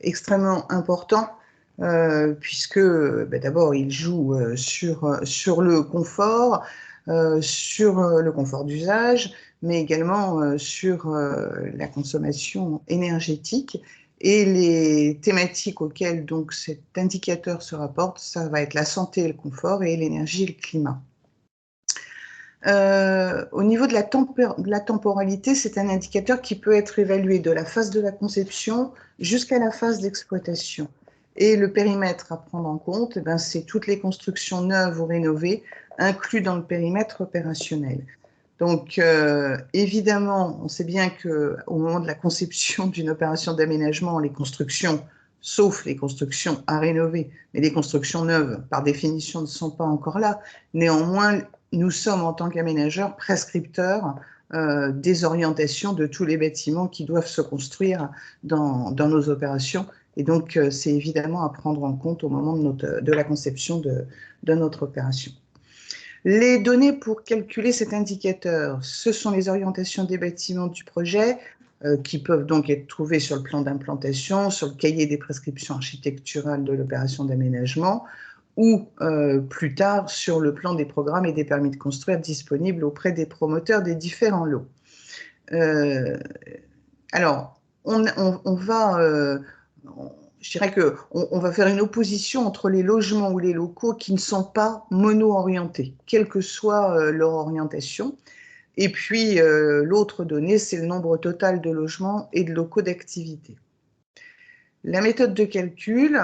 extrêmement important, puisque d'abord il joue sur le confort d'usage, mais également sur la consommation énergétique. Et les thématiques auxquelles donc cet indicateur se rapporte, ça va être la santé et le confort, et l'énergie et le climat. Au niveau de la temporalité, c'est un indicateur qui peut être évalué de la phase de la conception jusqu'à la phase d'exploitation. Et le périmètre à prendre en compte, c'est toutes les constructions neuves ou rénovées inclus dans le périmètre opérationnel. Donc, évidemment, on sait bien qu'au moment de la conception d'une opération d'aménagement, les constructions, sauf les constructions à rénover, mais les constructions neuves, par définition, ne sont pas encore là. Néanmoins, nous sommes, en tant qu'aménageurs, prescripteurs des orientations de tous les bâtiments qui doivent se construire dans nos opérations. Et donc, c'est évidemment à prendre en compte au moment de la conception de notre opération. Les données pour calculer cet indicateur, ce sont les orientations des bâtiments du projet qui peuvent donc être trouvées sur le plan d'implantation, sur le cahier des prescriptions architecturales de l'opération d'aménagement ou plus tard sur le plan des programmes et des permis de construire disponibles auprès des promoteurs des différents lots. Alors, je dirais qu'on va faire une opposition entre les logements ou les locaux qui ne sont pas mono-orientés, quelle que soit leur orientation. Et puis, l'autre donnée, c'est le nombre total de logements et de locaux d'activité. La méthode de calcul,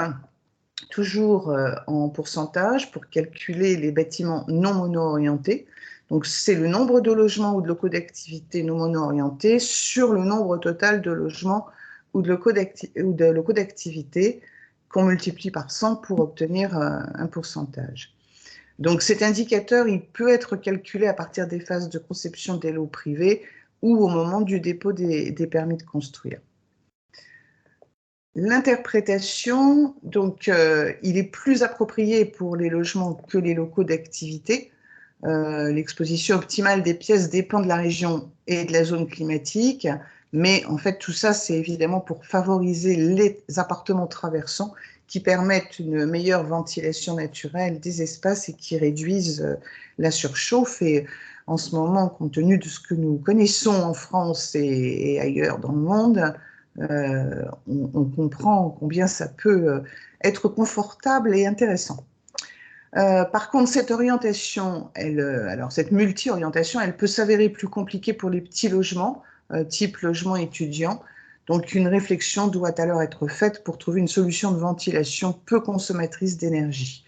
toujours en pourcentage, pour calculer les bâtiments non mono-orientés. Donc, c'est le nombre de logements ou de locaux d'activité non mono-orientés sur le nombre total de logements ou de locaux d'activité qu'on multiplie par 100 pour obtenir un pourcentage. Donc cet indicateur, il peut être calculé à partir des phases de conception des lots privés ou au moment du dépôt des permis de construire. L'interprétation, donc, il est plus approprié pour les logements que les locaux d'activité. L'exposition optimale des pièces dépend de la région et de la zone climatique, mais en fait, tout ça, c'est évidemment pour favoriser les appartements traversants qui permettent une meilleure ventilation naturelle des espaces et qui réduisent la surchauffe. Et en ce moment, compte tenu de ce que nous connaissons en France et ailleurs dans le monde, on comprend combien ça peut être confortable et intéressant. Par contre, cette orientation, alors cette multi-orientation, elle peut s'avérer plus compliquée pour les petits logements, type logement étudiant. Donc, une réflexion doit alors être faite pour trouver une solution de ventilation peu consommatrice d'énergie.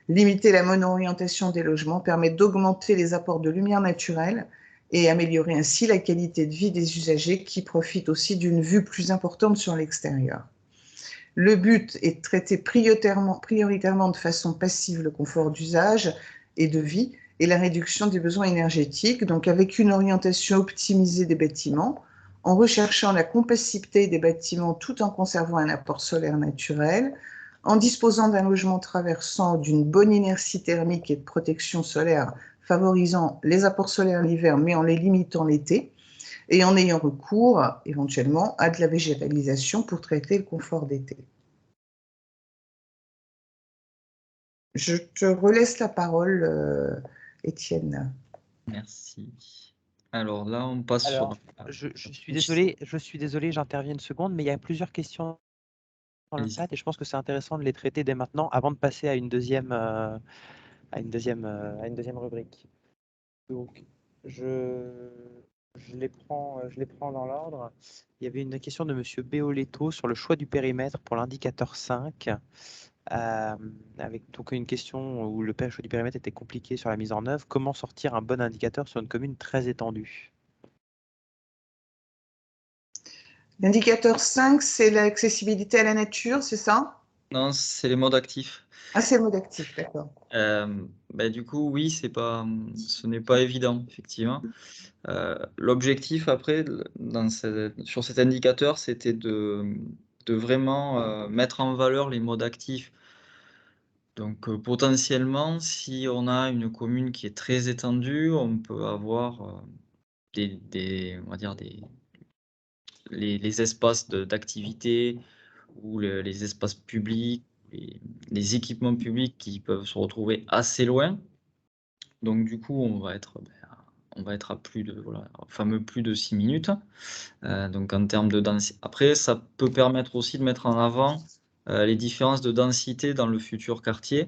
Limiter la mono-orientation des logements permet d'augmenter les apports de lumière naturelle et améliorer ainsi la qualité de vie des usagers qui profitent aussi d'une vue plus importante sur l'extérieur. Le but est de traiter prioritairement de façon passive le confort d'usage et de vie et la réduction des besoins énergétiques, donc avec une orientation optimisée des bâtiments, en recherchant la compacité des bâtiments tout en conservant un apport solaire naturel, en disposant d'un logement traversant d'une bonne inertie thermique et de protection solaire, favorisant les apports solaires l'hiver mais en les limitant l'été, et en ayant recours éventuellement à de la végétalisation pour traiter le confort d'été. Je te relaisse la parole, Étienne. Merci. Alors là, on passe Alors, sur... je suis désolé, j'interviens une seconde, mais il y a plusieurs questions dans le chat et je pense que c'est intéressant de les traiter dès maintenant avant de passer à une deuxième rubrique. Donc, je les prends dans l'ordre. Il y avait une question de Monsieur Beoletto sur le choix du périmètre pour l'indicateur 5. Avec donc une question où le choix du périmètre était compliqué sur la mise en œuvre. Comment sortir un bon indicateur sur une commune très étendue? L'indicateur 5, c'est l'accessibilité à la nature, c'est ça? Non, c'est les modes actifs. Ah, c'est le mode actif, d'accord. Du coup, oui, ce n'est pas évident, effectivement. L'objectif, après, sur cet indicateur, c'était de vraiment mettre en valeur les modes actifs. Donc, potentiellement, si on a une commune qui est très étendue, on peut avoir on va dire les espaces d'activité ou les espaces publics, les équipements publics qui peuvent se retrouver assez loin. Donc du coup, on va être à plus de, fameux plus de 6 minutes. Donc en termes de densité. Après, ça peut permettre aussi de mettre en avant les différences de densité dans le futur quartier.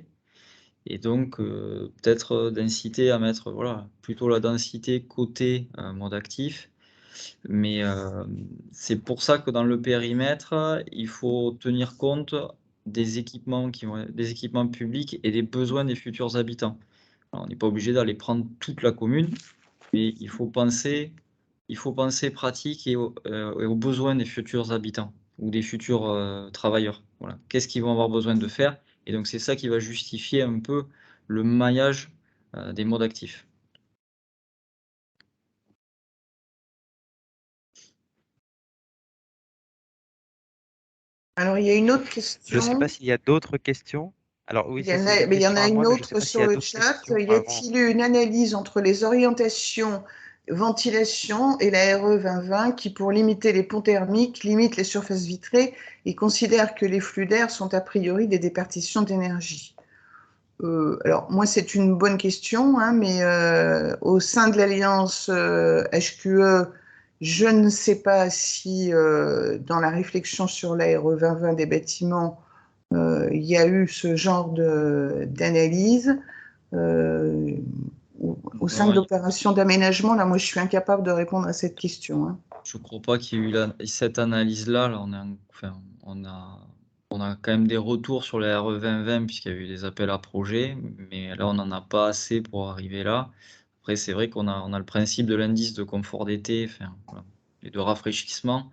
Et donc, peut-être d'inciter à mettre plutôt la densité côté mode actif. Mais c'est pour ça que dans le périmètre, il faut tenir compte des équipements des équipements publics et des besoins des futurs habitants. Alors, on n'est pas obligé d'aller prendre toute la commune, mais il faut penser pratique et aux besoins des futurs habitants ou des futurs travailleurs. Voilà. Qu'est-ce qu'ils vont avoir besoin de faire? Et donc, c'est ça qui va justifier un peu le maillage des modes actifs. Alors, il y a une autre question. Je ne sais pas s'il y a d'autres questions. Alors oui, il y en a une autre sur le chat. Y a-t-il eu une analyse entre les orientations ventilation et la RE 2020 qui, pour limiter les ponts thermiques, limite les surfaces vitrées et considère que les flux d'air sont a priori des déperditions d'énergie? Alors, moi, c'est une bonne question, hein, mais au sein de l'Alliance HQE, je ne sais pas si dans la réflexion sur la RE 2020 des bâtiments, il y a eu ce genre d'analyse. Au sein de l'opération d'aménagement, là, moi, je suis incapable de répondre à cette question. Hein. Je ne crois pas qu'il y ait eu cette analyse-là. Là, on a quand même des retours sur la RE 2020 puisqu'il y a eu des appels à projets, mais là, on n'en a pas assez pour arriver là. Après, c'est vrai qu'on a le principe de l'indice de confort d'été et de rafraîchissement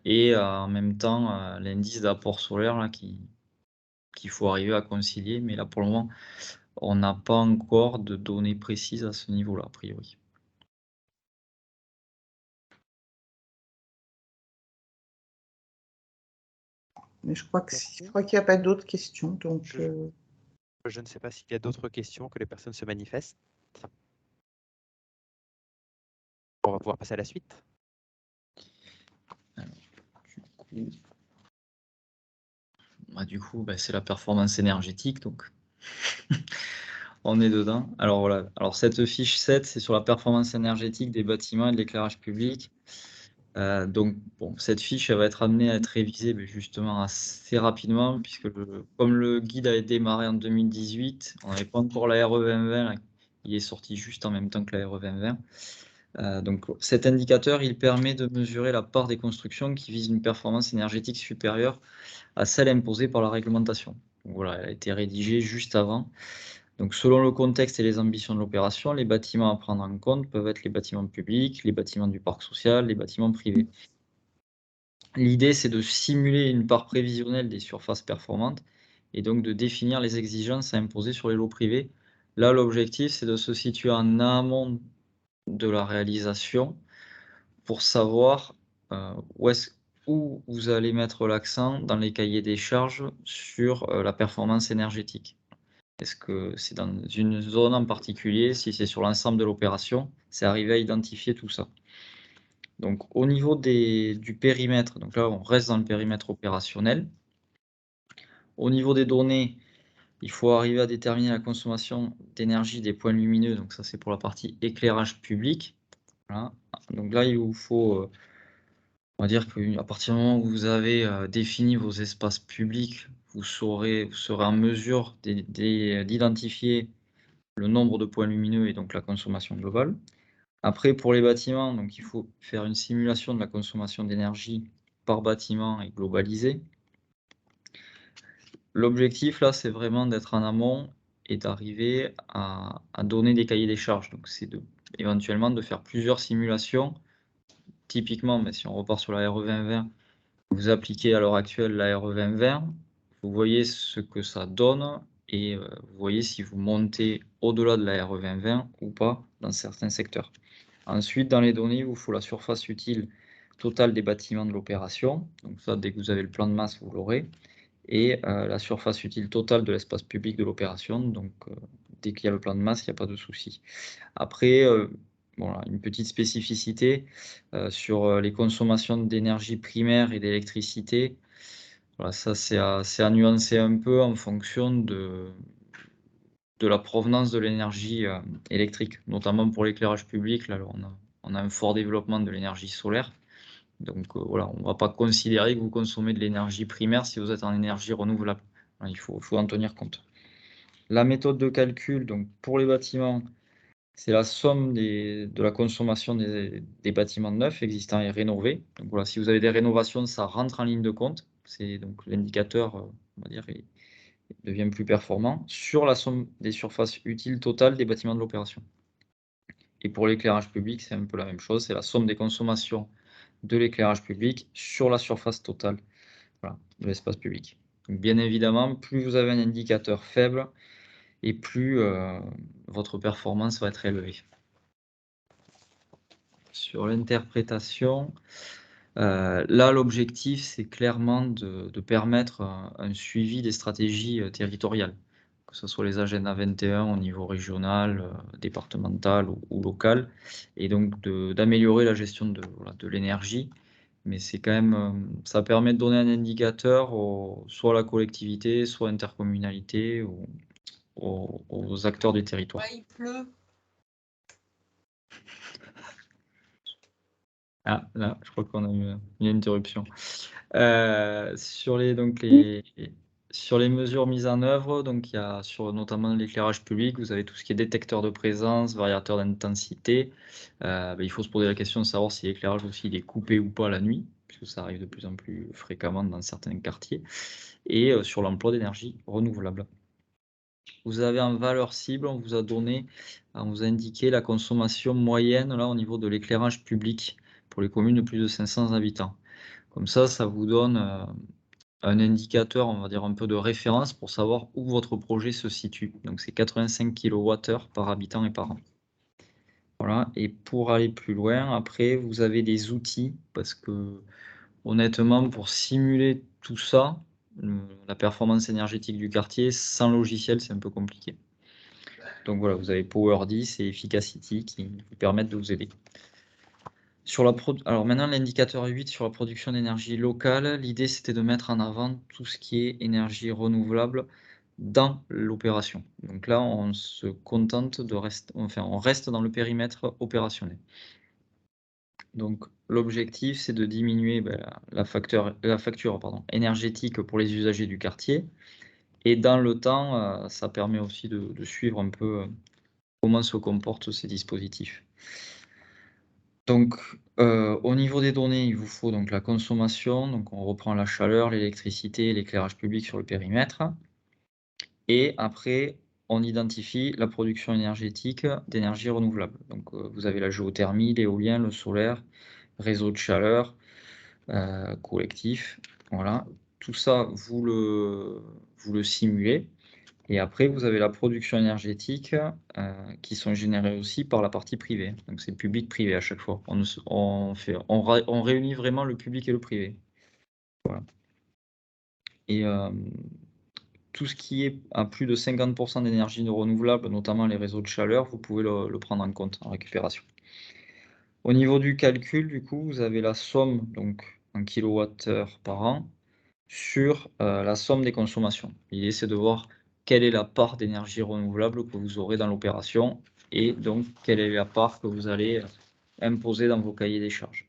et en même temps l'indice d'apport solaire là, qu'il faut arriver à concilier. Mais là, pour le moment, on n'a pas encore de données précises à ce niveau-là, a priori. Mais je crois qu'il n'y a pas d'autres questions. Donc, Je ne sais pas s'il y a d'autres questions, que les personnes se manifestent. On va pouvoir passer à la suite. Du coup, c'est la performance énergétique, donc on est dedans. Alors voilà, alors cette fiche 7, c'est sur la performance énergétique des bâtiments et de l'éclairage public. Donc bon, cette fiche, elle va être amenée à être révisée justement assez rapidement, puisque comme le guide avait démarré en 2018, on n'avait pas encore la RE 2020, là, il est sorti juste en même temps que la RE 2020. Donc cet indicateur, il permet de mesurer la part des constructions qui visent une performance énergétique supérieure à celle imposée par la réglementation. Donc voilà, elle a été rédigée juste avant. Donc selon le contexte et les ambitions de l'opération, les bâtiments à prendre en compte peuvent être les bâtiments publics, les bâtiments du parc social, les bâtiments privés. L'idée, c'est de simuler une part prévisionnelle des surfaces performantes et donc de définir les exigences à imposer sur les lots privés. Là, l'objectif, c'est de se situer en amont de la réalisation pour savoir où vous allez mettre l'accent dans les cahiers des charges sur la performance énergétique. Est-ce que c'est dans une zone en particulier? Si c'est sur l'ensemble de l'opération, c'est arriver à identifier tout ça. Donc au niveau du périmètre, donc là on reste dans le périmètre opérationnel. Au niveau des données, il faut arriver à déterminer la consommation d'énergie des points lumineux, donc ça c'est pour la partie éclairage public. Voilà. Donc là il vous faut, on va dire qu'à partir du moment où vous avez défini vos espaces publics, vous serez en mesure d'identifier le nombre de points lumineux et donc la consommation globale. Après, pour les bâtiments, donc il faut faire une simulation de la consommation d'énergie par bâtiment et globalisée. L'objectif, là, c'est vraiment d'être en amont et d'arriver à donner des cahiers des charges. Donc, c'est éventuellement de faire plusieurs simulations. Typiquement, mais si on repart sur la RE 2020, vous appliquez à l'heure actuelle la RE 2020, vous voyez ce que ça donne et vous voyez si vous montez au-delà de la RE 2020 ou pas dans certains secteurs. Ensuite, dans les données, il vous faut la surface utile totale des bâtiments de l'opération. Donc ça, dès que vous avez le plan de masse, vous l'aurez. Et la surface utile totale de l'espace public de l'opération. Donc dès qu'il y a le plan de masse, il n'y a pas de souci. Après, voilà, une petite spécificité sur les consommations d'énergie primaire et d'électricité. Voilà, ça, c'est à nuancer un peu en fonction de la provenance de l'énergie électrique, notamment pour l'éclairage public. Là, on a un fort développement de l'énergie solaire. Donc voilà, on ne va pas considérer que vous consommez de l'énergie primaire si vous êtes en énergie renouvelable. Il faut en tenir compte. La méthode de calcul, donc pour les bâtiments, c'est la somme de la consommation des bâtiments neufs, existants et rénovés. Donc voilà, si vous avez des rénovations, ça rentre en ligne de compte. C'est donc l'indicateur, on va dire, devient plus performant sur la somme des surfaces utiles totales des bâtiments de l'opération. Et pour l'éclairage public, c'est un peu la même chose, c'est la somme des consommations de l'éclairage public sur la surface totale, voilà, de l'espace public. Donc, bien évidemment, plus vous avez un indicateur faible et plus votre performance va être élevée. Sur l'interprétation, là, l'objectif, c'est clairement de permettre un suivi des stratégies territoriales, que ce soit les agendas 21 au niveau régional, départemental ou local, et donc d'améliorer la gestion de l'énergie. Mais c'est quand même, ça permet de donner un indicateur soit à la collectivité, soit à l'intercommunalité ou aux acteurs du territoire. Ouais, il pleut. Ah, là, je crois qu'on a eu une interruption. Sur les mesures mises en œuvre, donc il y a notamment l'éclairage public, vous avez tout ce qui est détecteur de présence, variateur d'intensité. Il faut se poser la question de savoir si l'éclairage aussi il est coupé ou pas la nuit, puisque ça arrive de plus en plus fréquemment dans certains quartiers. Et sur l'emploi d'énergie renouvelable. Vous avez en valeur cible, on vous a indiqué la consommation moyenne là, au niveau de l'éclairage public pour les communes de plus de 500 habitants. Comme ça vous donne un indicateur, on va dire un peu de référence pour savoir où votre projet se situe. Donc c'est 85 kWh par habitant et par an. Voilà. Et pour aller plus loin, après, vous avez des outils, parce que honnêtement, pour simuler tout ça, la performance énergétique du quartier, sans logiciel, c'est un peu compliqué. Donc voilà, vous avez Power10 et Efficacity qui vous permettent de vous aider. Alors maintenant, l'indicateur 8 sur la production d'énergie locale, l'idée c'était de mettre en avant tout ce qui est énergie renouvelable dans l'opération. Donc là, on se contente de on reste dans le périmètre opérationnel. Donc l'objectif, c'est de diminuer la facture énergétique pour les usagers du quartier. Et dans le temps, ça permet aussi de suivre un peu comment se comportent ces dispositifs. Donc, au niveau des données, il vous faut donc la consommation. Donc, on reprend la chaleur, l'électricité, l'éclairage public sur le périmètre. Et après, on identifie la production énergétique d'énergie renouvelable. Donc, vous avez la géothermie, l'éolien, le solaire, réseau de chaleur, collectif. Voilà. Tout ça, vous le simulez. Et après, vous avez la production énergétique qui sont générées aussi par la partie privée. Donc, c'est public-privé à chaque fois. On réunit vraiment le public et le privé. Voilà. Et tout ce qui est à plus de 50% d'énergie renouvelable, notamment les réseaux de chaleur, vous pouvez le prendre en compte en récupération. Au niveau du calcul, du coup, vous avez la somme, donc en kilowattheure par an, sur la somme des consommations. L'idée, c'est de voir quelle est la part d'énergie renouvelable que vous aurez dans l'opération et donc quelle est la part que vous allez imposer dans vos cahiers des charges.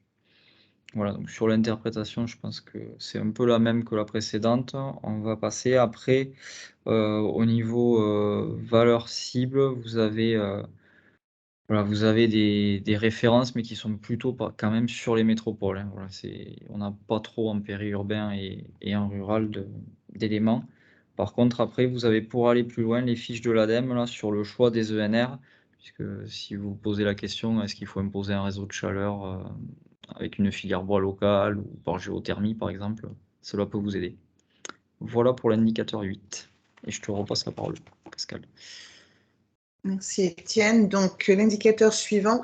Voilà, donc sur l'interprétation, je pense que c'est un peu la même que la précédente. On va passer après au niveau valeur cible. Vous avez, voilà, vous avez des références, mais qui sont plutôt quand même sur les métropoles. Hein. Voilà, on n'a pas trop en périurbain et en rural d'éléments. Par contre, après, vous avez pour aller plus loin les fiches de l'ADEME là, sur le choix des ENR, puisque si vous posez la question, est-ce qu'il faut imposer un réseau de chaleur avec une filière bois locale ou par géothermie, par exemple, cela peut vous aider. Voilà pour l'indicateur 8. Et je te repasse la parole, Pascal. Merci Étienne. Donc l'indicateur suivant,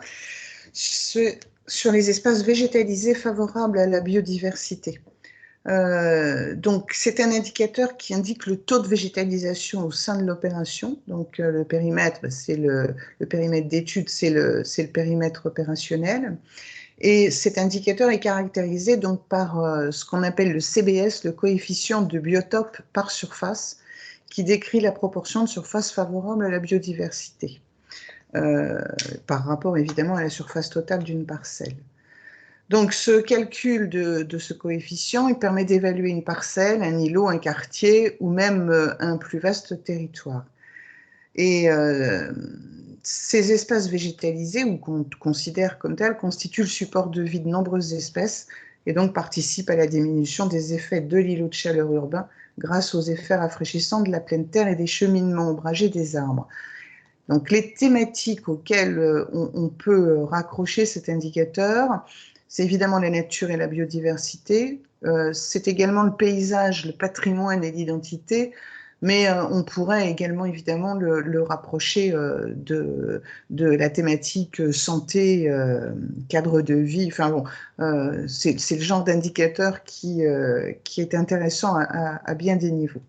sur les espaces végétalisés favorables à la biodiversité. Donc c'est un indicateur qui indique le taux de végétalisation au sein de l'opération. Donc le périmètre, c'est le périmètre d'étude, c'est le périmètre opérationnel. Et cet indicateur est caractérisé donc par ce qu'on appelle le CBS, le coefficient de biotope par surface, qui décrit la proportion de surface favorable à la biodiversité, par rapport évidemment à la surface totale d'une parcelle. Donc ce calcul de ce coefficient, il permet d'évaluer une parcelle, un îlot, un quartier ou même un plus vaste territoire. Et ces espaces végétalisés, ou qu'on considère comme tels, constituent le support de vie de nombreuses espèces et donc participent à la diminution des effets de l'îlot de chaleur urbain grâce aux effets rafraîchissants de la pleine terre et des cheminements ombragés des arbres. Donc les thématiques auxquelles on peut raccrocher cet indicateur, c'est évidemment la nature et la biodiversité, c'est également le paysage, le patrimoine et l'identité, mais on pourrait également évidemment le rapprocher de la thématique santé, cadre de vie. Enfin bon, c'est le genre d'indicateur qui est intéressant à bien des niveaux.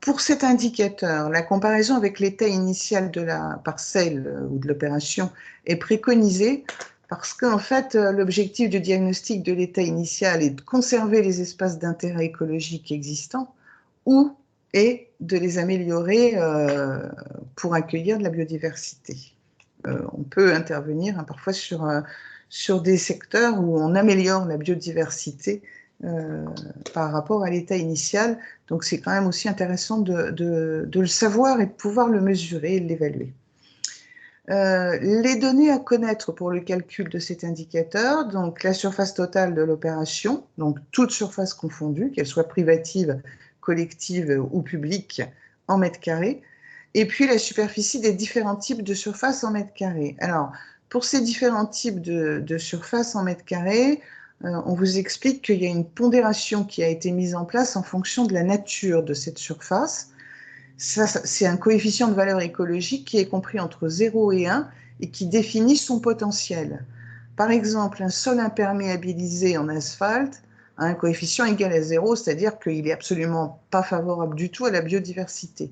Pour cet indicateur, la comparaison avec l'état initial de la parcelle ou de l'opération est préconisée parce qu'en fait, l'objectif du diagnostic de l'état initial est de conserver les espaces d'intérêt écologique existants ou et de les améliorer pour accueillir de la biodiversité. On peut intervenir parfois sur des secteurs où on améliore la biodiversité par rapport à l'état initial. Donc c'est quand même aussi intéressant de le savoir et de pouvoir le mesurer et l'évaluer. Les données à connaître pour le calcul de cet indicateur, donc la surface totale de l'opération, donc toute surface confondue, qu'elle soit privative, collective ou publique, en mètres carrés, et puis la superficie des différents types de surfaces en mètres carrés. Alors, pour ces différents types de surfaces en mètres carrés, on vous explique qu'il y a une pondération qui a été mise en place en fonction de la nature de cette surface. C'est un coefficient de valeur écologique qui est compris entre 0 et 1 et qui définit son potentiel. Par exemple, un sol imperméabilisé en asphalte a un coefficient égal à 0, c'est-à-dire qu'il n'est absolument pas favorable du tout à la biodiversité.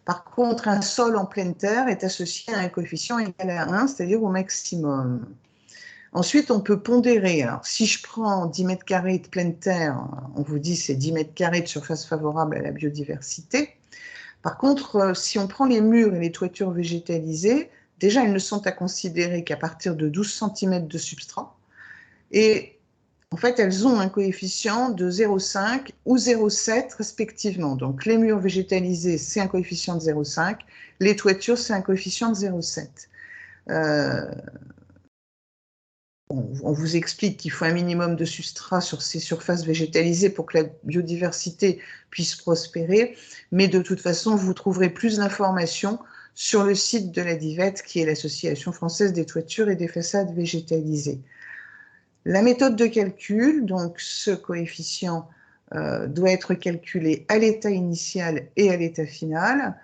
Par contre, un sol en pleine terre est associé à un coefficient égal à 1, c'est-à-dire au maximum. Ensuite, on peut pondérer. Alors, si je prends 10 mètres carrés de pleine terre, on vous dit c'est 10 mètres carrés de surface favorable à la biodiversité. Par contre, si on prend les murs et les toitures végétalisées, déjà, elles ne sont à considérer qu'à partir de 12 cm de substrat. Et en fait, elles ont un coefficient de 0,5 ou 0,7 respectivement. Donc, les murs végétalisés, c'est un coefficient de 0,5. Les toitures, c'est un coefficient de 0,7. On vous explique qu'il faut un minimum de substrat sur ces surfaces végétalisées pour que la biodiversité puisse prospérer. Mais de toute façon, vous trouverez plus d'informations sur le site de la DIVET, qui est l'Association française des toitures et des façades végétalisées. La méthode de calcul, donc ce coefficient doit être calculé à l'état initial et à l'état final.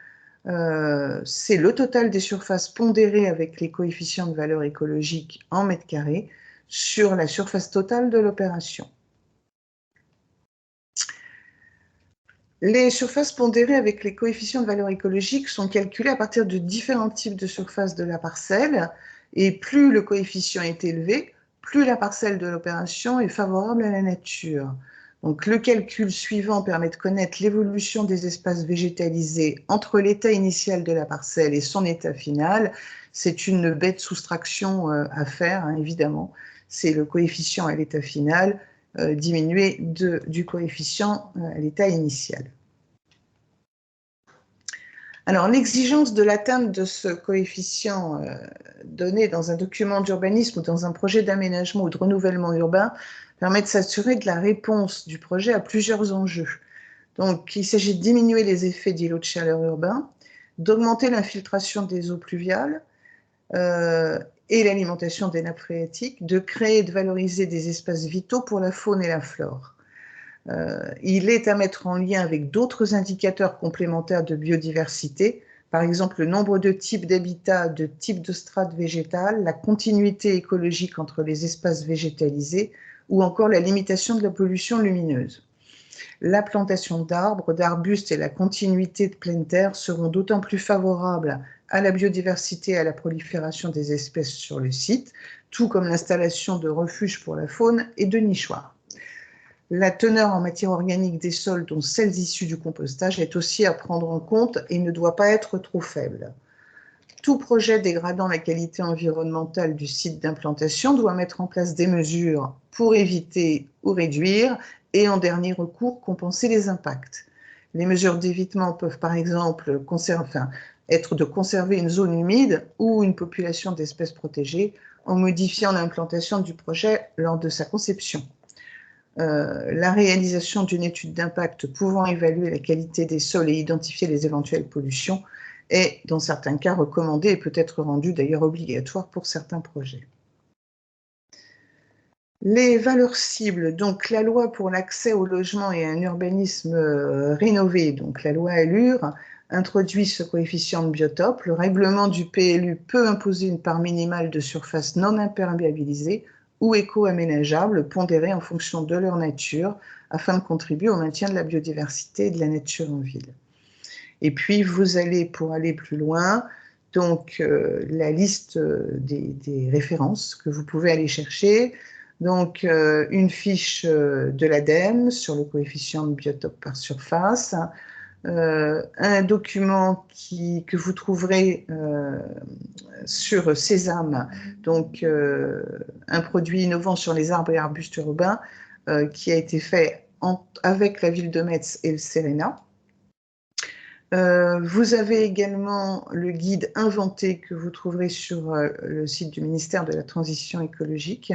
C'est le total des surfaces pondérées avec les coefficients de valeur écologique en mètres carrés sur la surface totale de l'opération. Les surfaces pondérées avec les coefficients de valeur écologique sont calculées à partir de différents types de surfaces de la parcelle, et plus le coefficient est élevé, plus la parcelle de l'opération est favorable à la nature. Donc, le calcul suivant permet de connaître l'évolution des espaces végétalisés entre l'état initial de la parcelle et son état final. C'est une bête soustraction à faire, hein, évidemment. C'est le coefficient à l'état final diminué du coefficient à l'état initial. Alors, l'exigence de l'atteinte de ce coefficient donné dans un document d'urbanisme ou dans un projet d'aménagement ou de renouvellement urbain permet de s'assurer de la réponse du projet à plusieurs enjeux. Donc, il s'agit de diminuer les effets d'îlots de chaleur urbains, d'augmenter l'infiltration des eaux pluviales et l'alimentation des nappes phréatiques, de créer et de valoriser des espaces vitaux pour la faune et la flore. Il est à mettre en lien avec d'autres indicateurs complémentaires de biodiversité, par exemple le nombre de types d'habitats, de types de strates végétales, la continuité écologique entre les espaces végétalisés ou encore la limitation de la pollution lumineuse. La plantation d'arbres, d'arbustes et la continuité de pleine terre seront d'autant plus favorables à la biodiversité et à la prolifération des espèces sur le site, tout comme l'installation de refuges pour la faune et de nichoirs. La teneur en matière organique des sols, dont celles issues du compostage, est aussi à prendre en compte et ne doit pas être trop faible. Tout projet dégradant la qualité environnementale du site d'implantation doit mettre en place des mesures pour éviter ou réduire et, en dernier recours, compenser les impacts. Les mesures d'évitement peuvent par exemple être de conserver une zone humide ou une population d'espèces protégées en modifiant l'implantation du projet lors de sa conception. La réalisation d'une étude d'impact pouvant évaluer la qualité des sols et identifier les éventuelles pollutions est, dans certains cas, recommandée et peut être rendue d'ailleurs obligatoire pour certains projets. Les valeurs cibles, donc la loi pour l'accès au logement et un urbanisme rénové, donc la loi ALUR, introduit ce coefficient de biotope. Le règlement du PLU peut imposer une part minimale de surface non imperméabilisée ou éco-aménageables, pondérées en fonction de leur nature, afin de contribuer au maintien de la biodiversité et de la nature en ville. Et puis, vous allez, pour aller plus loin, donc la liste des références que vous pouvez aller chercher. Donc, une fiche de l'ADEME sur le coefficient de biotope par surface, un document que vous trouverez sur Sésame, donc un produit innovant sur les arbres et arbustes urbains qui a été fait avec la ville de Metz et le CERENA. Vous avez également le guide inventé que vous trouverez sur le site du ministère de la Transition écologique.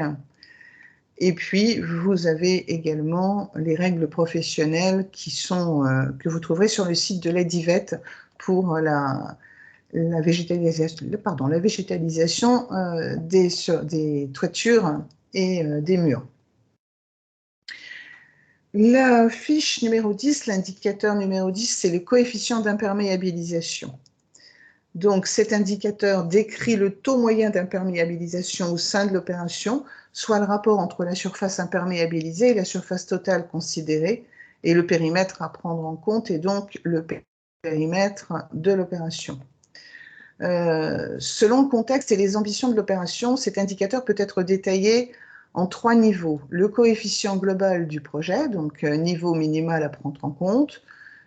Et puis, vous avez également les règles professionnelles que vous trouverez sur le site de la DIVET pour la végétalisation des toitures et des murs. La fiche numéro 10, l'indicateur numéro 10, c'est le coefficient d'imperméabilisation. Donc, cet indicateur décrit le taux moyen d'imperméabilisation au sein de l'opération, soit le rapport entre la surface imperméabilisée et la surface totale considérée, et le périmètre à prendre en compte, et donc le périmètre de l'opération. Selon le contexte et les ambitions de l'opération, cet indicateur peut être détaillé en 3 niveaux. Le coefficient global du projet, donc niveau minimal à prendre en compte,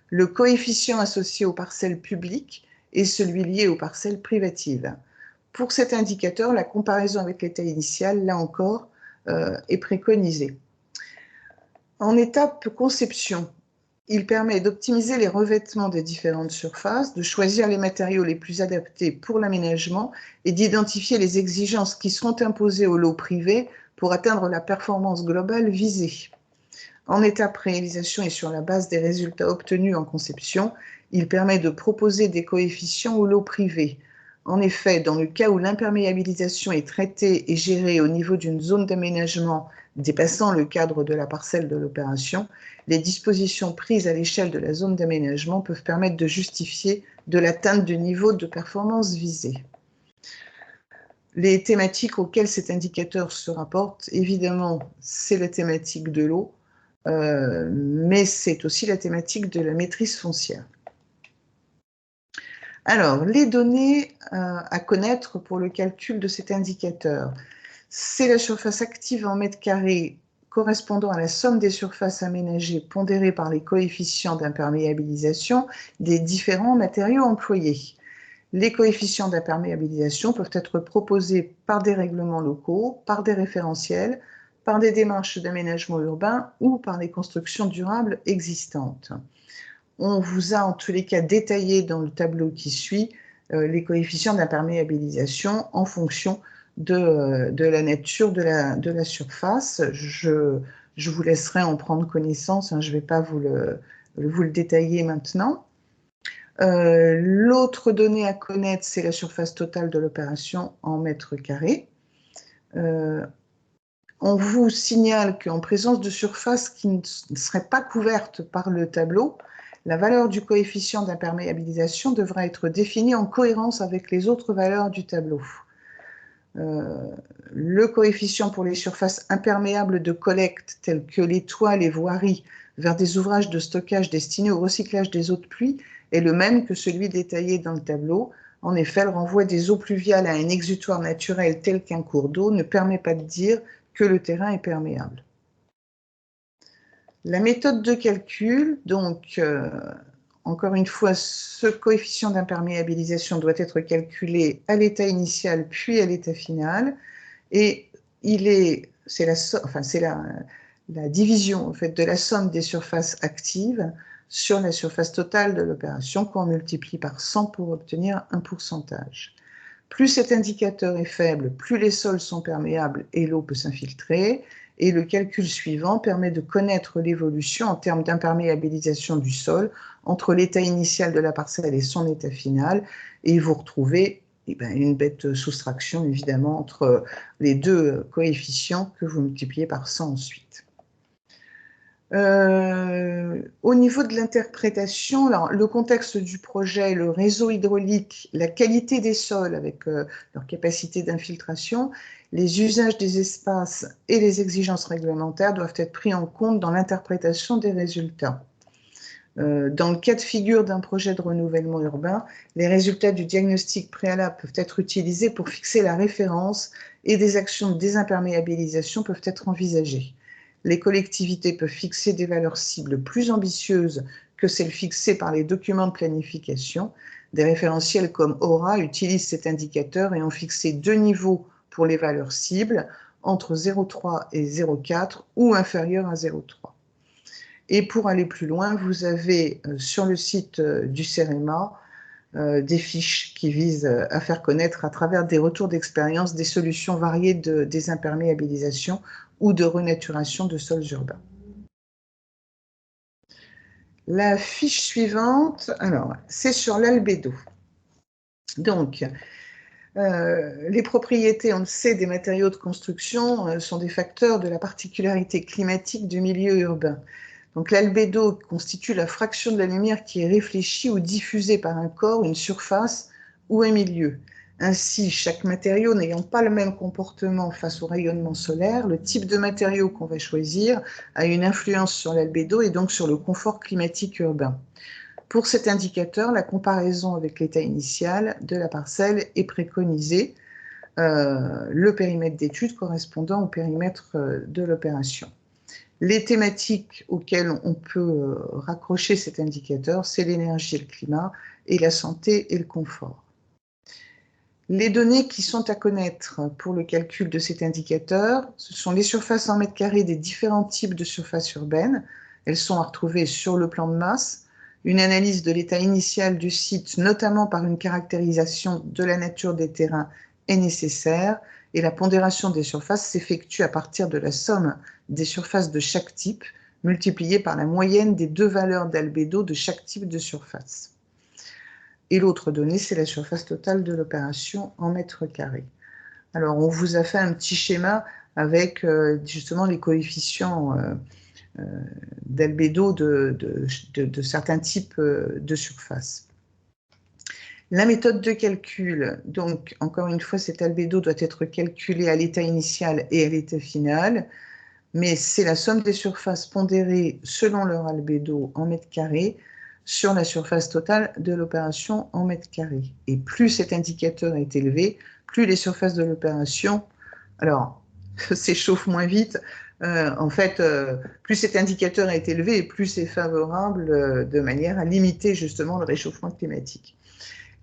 le coefficient associé aux parcelles publiques et celui lié aux parcelles privatives. Pour cet indicateur, la comparaison avec l'état initial, là encore, est préconisée. En étape conception, il permet d'optimiser les revêtements des différentes surfaces, de choisir les matériaux les plus adaptés pour l'aménagement et d'identifier les exigences qui seront imposées aux lots privés pour atteindre la performance globale visée. En étape réalisation et sur la base des résultats obtenus en conception, il permet de proposer des coefficients aux lots privés. En effet, dans le cas où l'imperméabilisation est traitée et gérée au niveau d'une zone d'aménagement dépassant le cadre de la parcelle de l'opération, les dispositions prises à l'échelle de la zone d'aménagement peuvent permettre de justifier de l'atteinte du niveau de performance visé. Les thématiques auxquelles cet indicateur se rapporte, évidemment, c'est la thématique de l'eau, mais c'est aussi la thématique de la maîtrise foncière. Alors, les données à connaître pour le calcul de cet indicateur, c'est la surface active en mètres carrés correspondant à la somme des surfaces aménagées pondérées par les coefficients d'imperméabilisation des différents matériaux employés. Les coefficients d'imperméabilisation peuvent être proposés par des règlements locaux, par des référentiels, par des démarches d'aménagement urbain ou par les constructions durables existantes. On vous a en tous les cas détaillé dans le tableau qui suit les coefficients d'imperméabilisation en fonction de la nature de la surface. Je vous laisserai en prendre connaissance, hein, je ne vais pas vous le détailler maintenant. L'autre donnée à connaître, c'est la surface totale de l'opération en mètres carrés. On vous signale qu'en présence de surfaces qui ne seraient pas couvertes par le tableau, la valeur du coefficient d'imperméabilisation devra être définie en cohérence avec les autres valeurs du tableau. Le coefficient pour les surfaces imperméables de collecte, telles que les toits, les voiries, vers des ouvrages de stockage destinés au recyclage des eaux de pluie, est le même que celui détaillé dans le tableau. En effet, le renvoi des eaux pluviales à un exutoire naturel tel qu'un cours d'eau ne permet pas de dire que le terrain est perméable. La méthode de calcul, donc, encore une fois, ce coefficient d'imperméabilisation doit être calculé à l'état initial puis à l'état final, et c'est la division en fait, de la somme des surfaces actives sur la surface totale de l'opération qu'on multiplie par 100 pour obtenir un pourcentage. Plus cet indicateur est faible, plus les sols sont perméables et l'eau peut s'infiltrer. Et le calcul suivant permet de connaître l'évolution en termes d'imperméabilisation du sol entre l'état initial de la parcelle et son état final. Et vous retrouvez une bête soustraction, évidemment, entre les deux coefficients que vous multipliez par 100 ensuite. Au niveau de l'interprétation, le contexte du projet, le réseau hydraulique, la qualité des sols avec leur capacité d'infiltration, les usages des espaces et les exigences réglementaires doivent être pris en compte dans l'interprétation des résultats. Dans le cas de figure d'un projet de renouvellement urbain, les résultats du diagnostic préalable peuvent être utilisés pour fixer la référence et des actions de désimperméabilisation peuvent être envisagées. Les collectivités peuvent fixer des valeurs cibles plus ambitieuses que celles fixées par les documents de planification. Des référentiels comme Aura utilisent cet indicateur et ont fixé 2 niveaux pour les valeurs cibles, entre 0,3 et 0,4 ou inférieur à 0,3. Et pour aller plus loin, vous avez sur le site du CEREMA des fiches qui visent à faire connaître à travers des retours d'expérience des solutions variées de désimperméabilisation ou de renaturation de sols urbains. La fiche suivante, alors, c'est sur l'albédo. Donc, les propriétés, on le sait, des matériaux de construction sont des facteurs de la particularité climatique du milieu urbain. Donc l'albédo constitue la fraction de la lumière qui est réfléchie ou diffusée par un corps, une surface ou un milieu. Ainsi, chaque matériau n'ayant pas le même comportement face au rayonnement solaire, le type de matériau qu'on va choisir a une influence sur l'albédo et donc sur le confort climatique urbain. Pour cet indicateur, la comparaison avec l'état initial de la parcelle est préconisée, le périmètre d'étude correspondant au périmètre de l'opération. Les thématiques auxquelles on peut raccrocher cet indicateur, c'est l'énergie et le climat, et la santé et le confort. Les données qui sont à connaître pour le calcul de cet indicateur, ce sont les surfaces en mètres carrés des différents types de surfaces urbaines. Elles sont à retrouver sur le plan de masse. Une analyse de l'état initial du site, notamment par une caractérisation de la nature des terrains, est nécessaire. Et la pondération des surfaces s'effectue à partir de la somme des surfaces de chaque type, multipliée par la moyenne des deux valeurs d'albédo de chaque type de surface. Et l'autre donnée, c'est la surface totale de l'opération en mètres carrés. Alors, on vous a fait un petit schéma avec justement les coefficients d'albédo de certains types de surfaces. La méthode de calcul, donc encore une fois, cet albédo doit être calculé à l'état initial et à l'état final, mais c'est la somme des surfaces pondérées selon leur albédo en mètres carrés sur la surface totale de l'opération en mètres carrés. Et plus cet indicateur est élevé, plus les surfaces de l'opération, alors, s'échauffent moins vite. En fait, plus cet indicateur est élevé, et plus c'est favorable de manière à limiter justement le réchauffement climatique.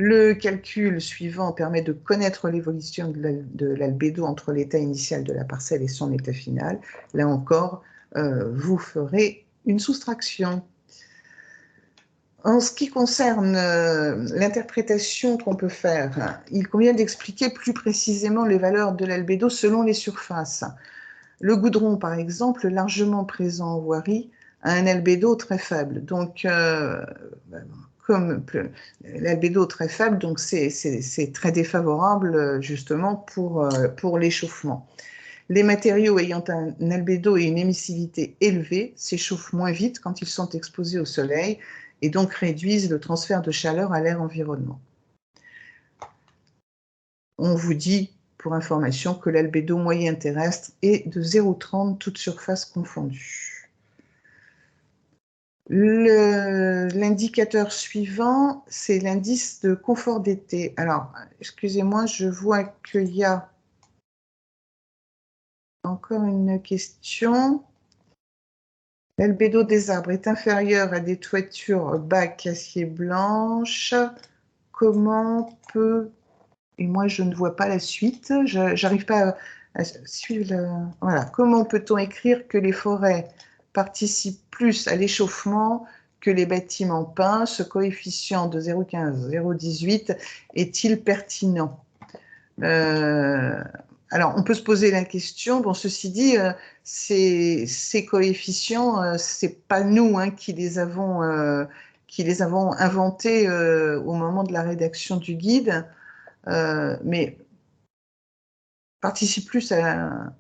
Le calcul suivant permet de connaître l'évolution de l'albédo entre l'état initial de la parcelle et son état final. Là encore, vous ferez une soustraction. En ce qui concerne l'interprétation qu'on peut faire, il convient d'expliquer plus précisément les valeurs de l'albédo selon les surfaces. Le goudron, par exemple, largement présent en voirie, a un albédo très faible. Donc, comme l'albédo très faible, donc c'est très défavorable justement pour l'échauffement. Les matériaux ayant un albédo et une émissivité élevée s'échauffent moins vite quand ils sont exposés au soleil et donc réduisent le transfert de chaleur à l'air environnant. On vous dit, pour information, que l'albédo moyen terrestre est de 0,30, toute surface confondue. L'indicateur suivant, c'est l'indice de confort d'été. Alors, excusez-moi, je vois qu'il y a encore une question. L'albédo des arbres est inférieur à des toitures bac acier blanche. Comment peut... Et moi, je ne vois pas la suite. J'arrive pas à suivre Voilà. Comment peut-on écrire que les forêts participent plus à l'échauffement que les bâtiments peints? Ce coefficient de 0,15, 0,18 est-il pertinent? Alors, on peut se poser la question. Bon, ceci dit, ces coefficients, c'est pas nous qui les avons inventés au moment de la rédaction du guide, mais participe plus à...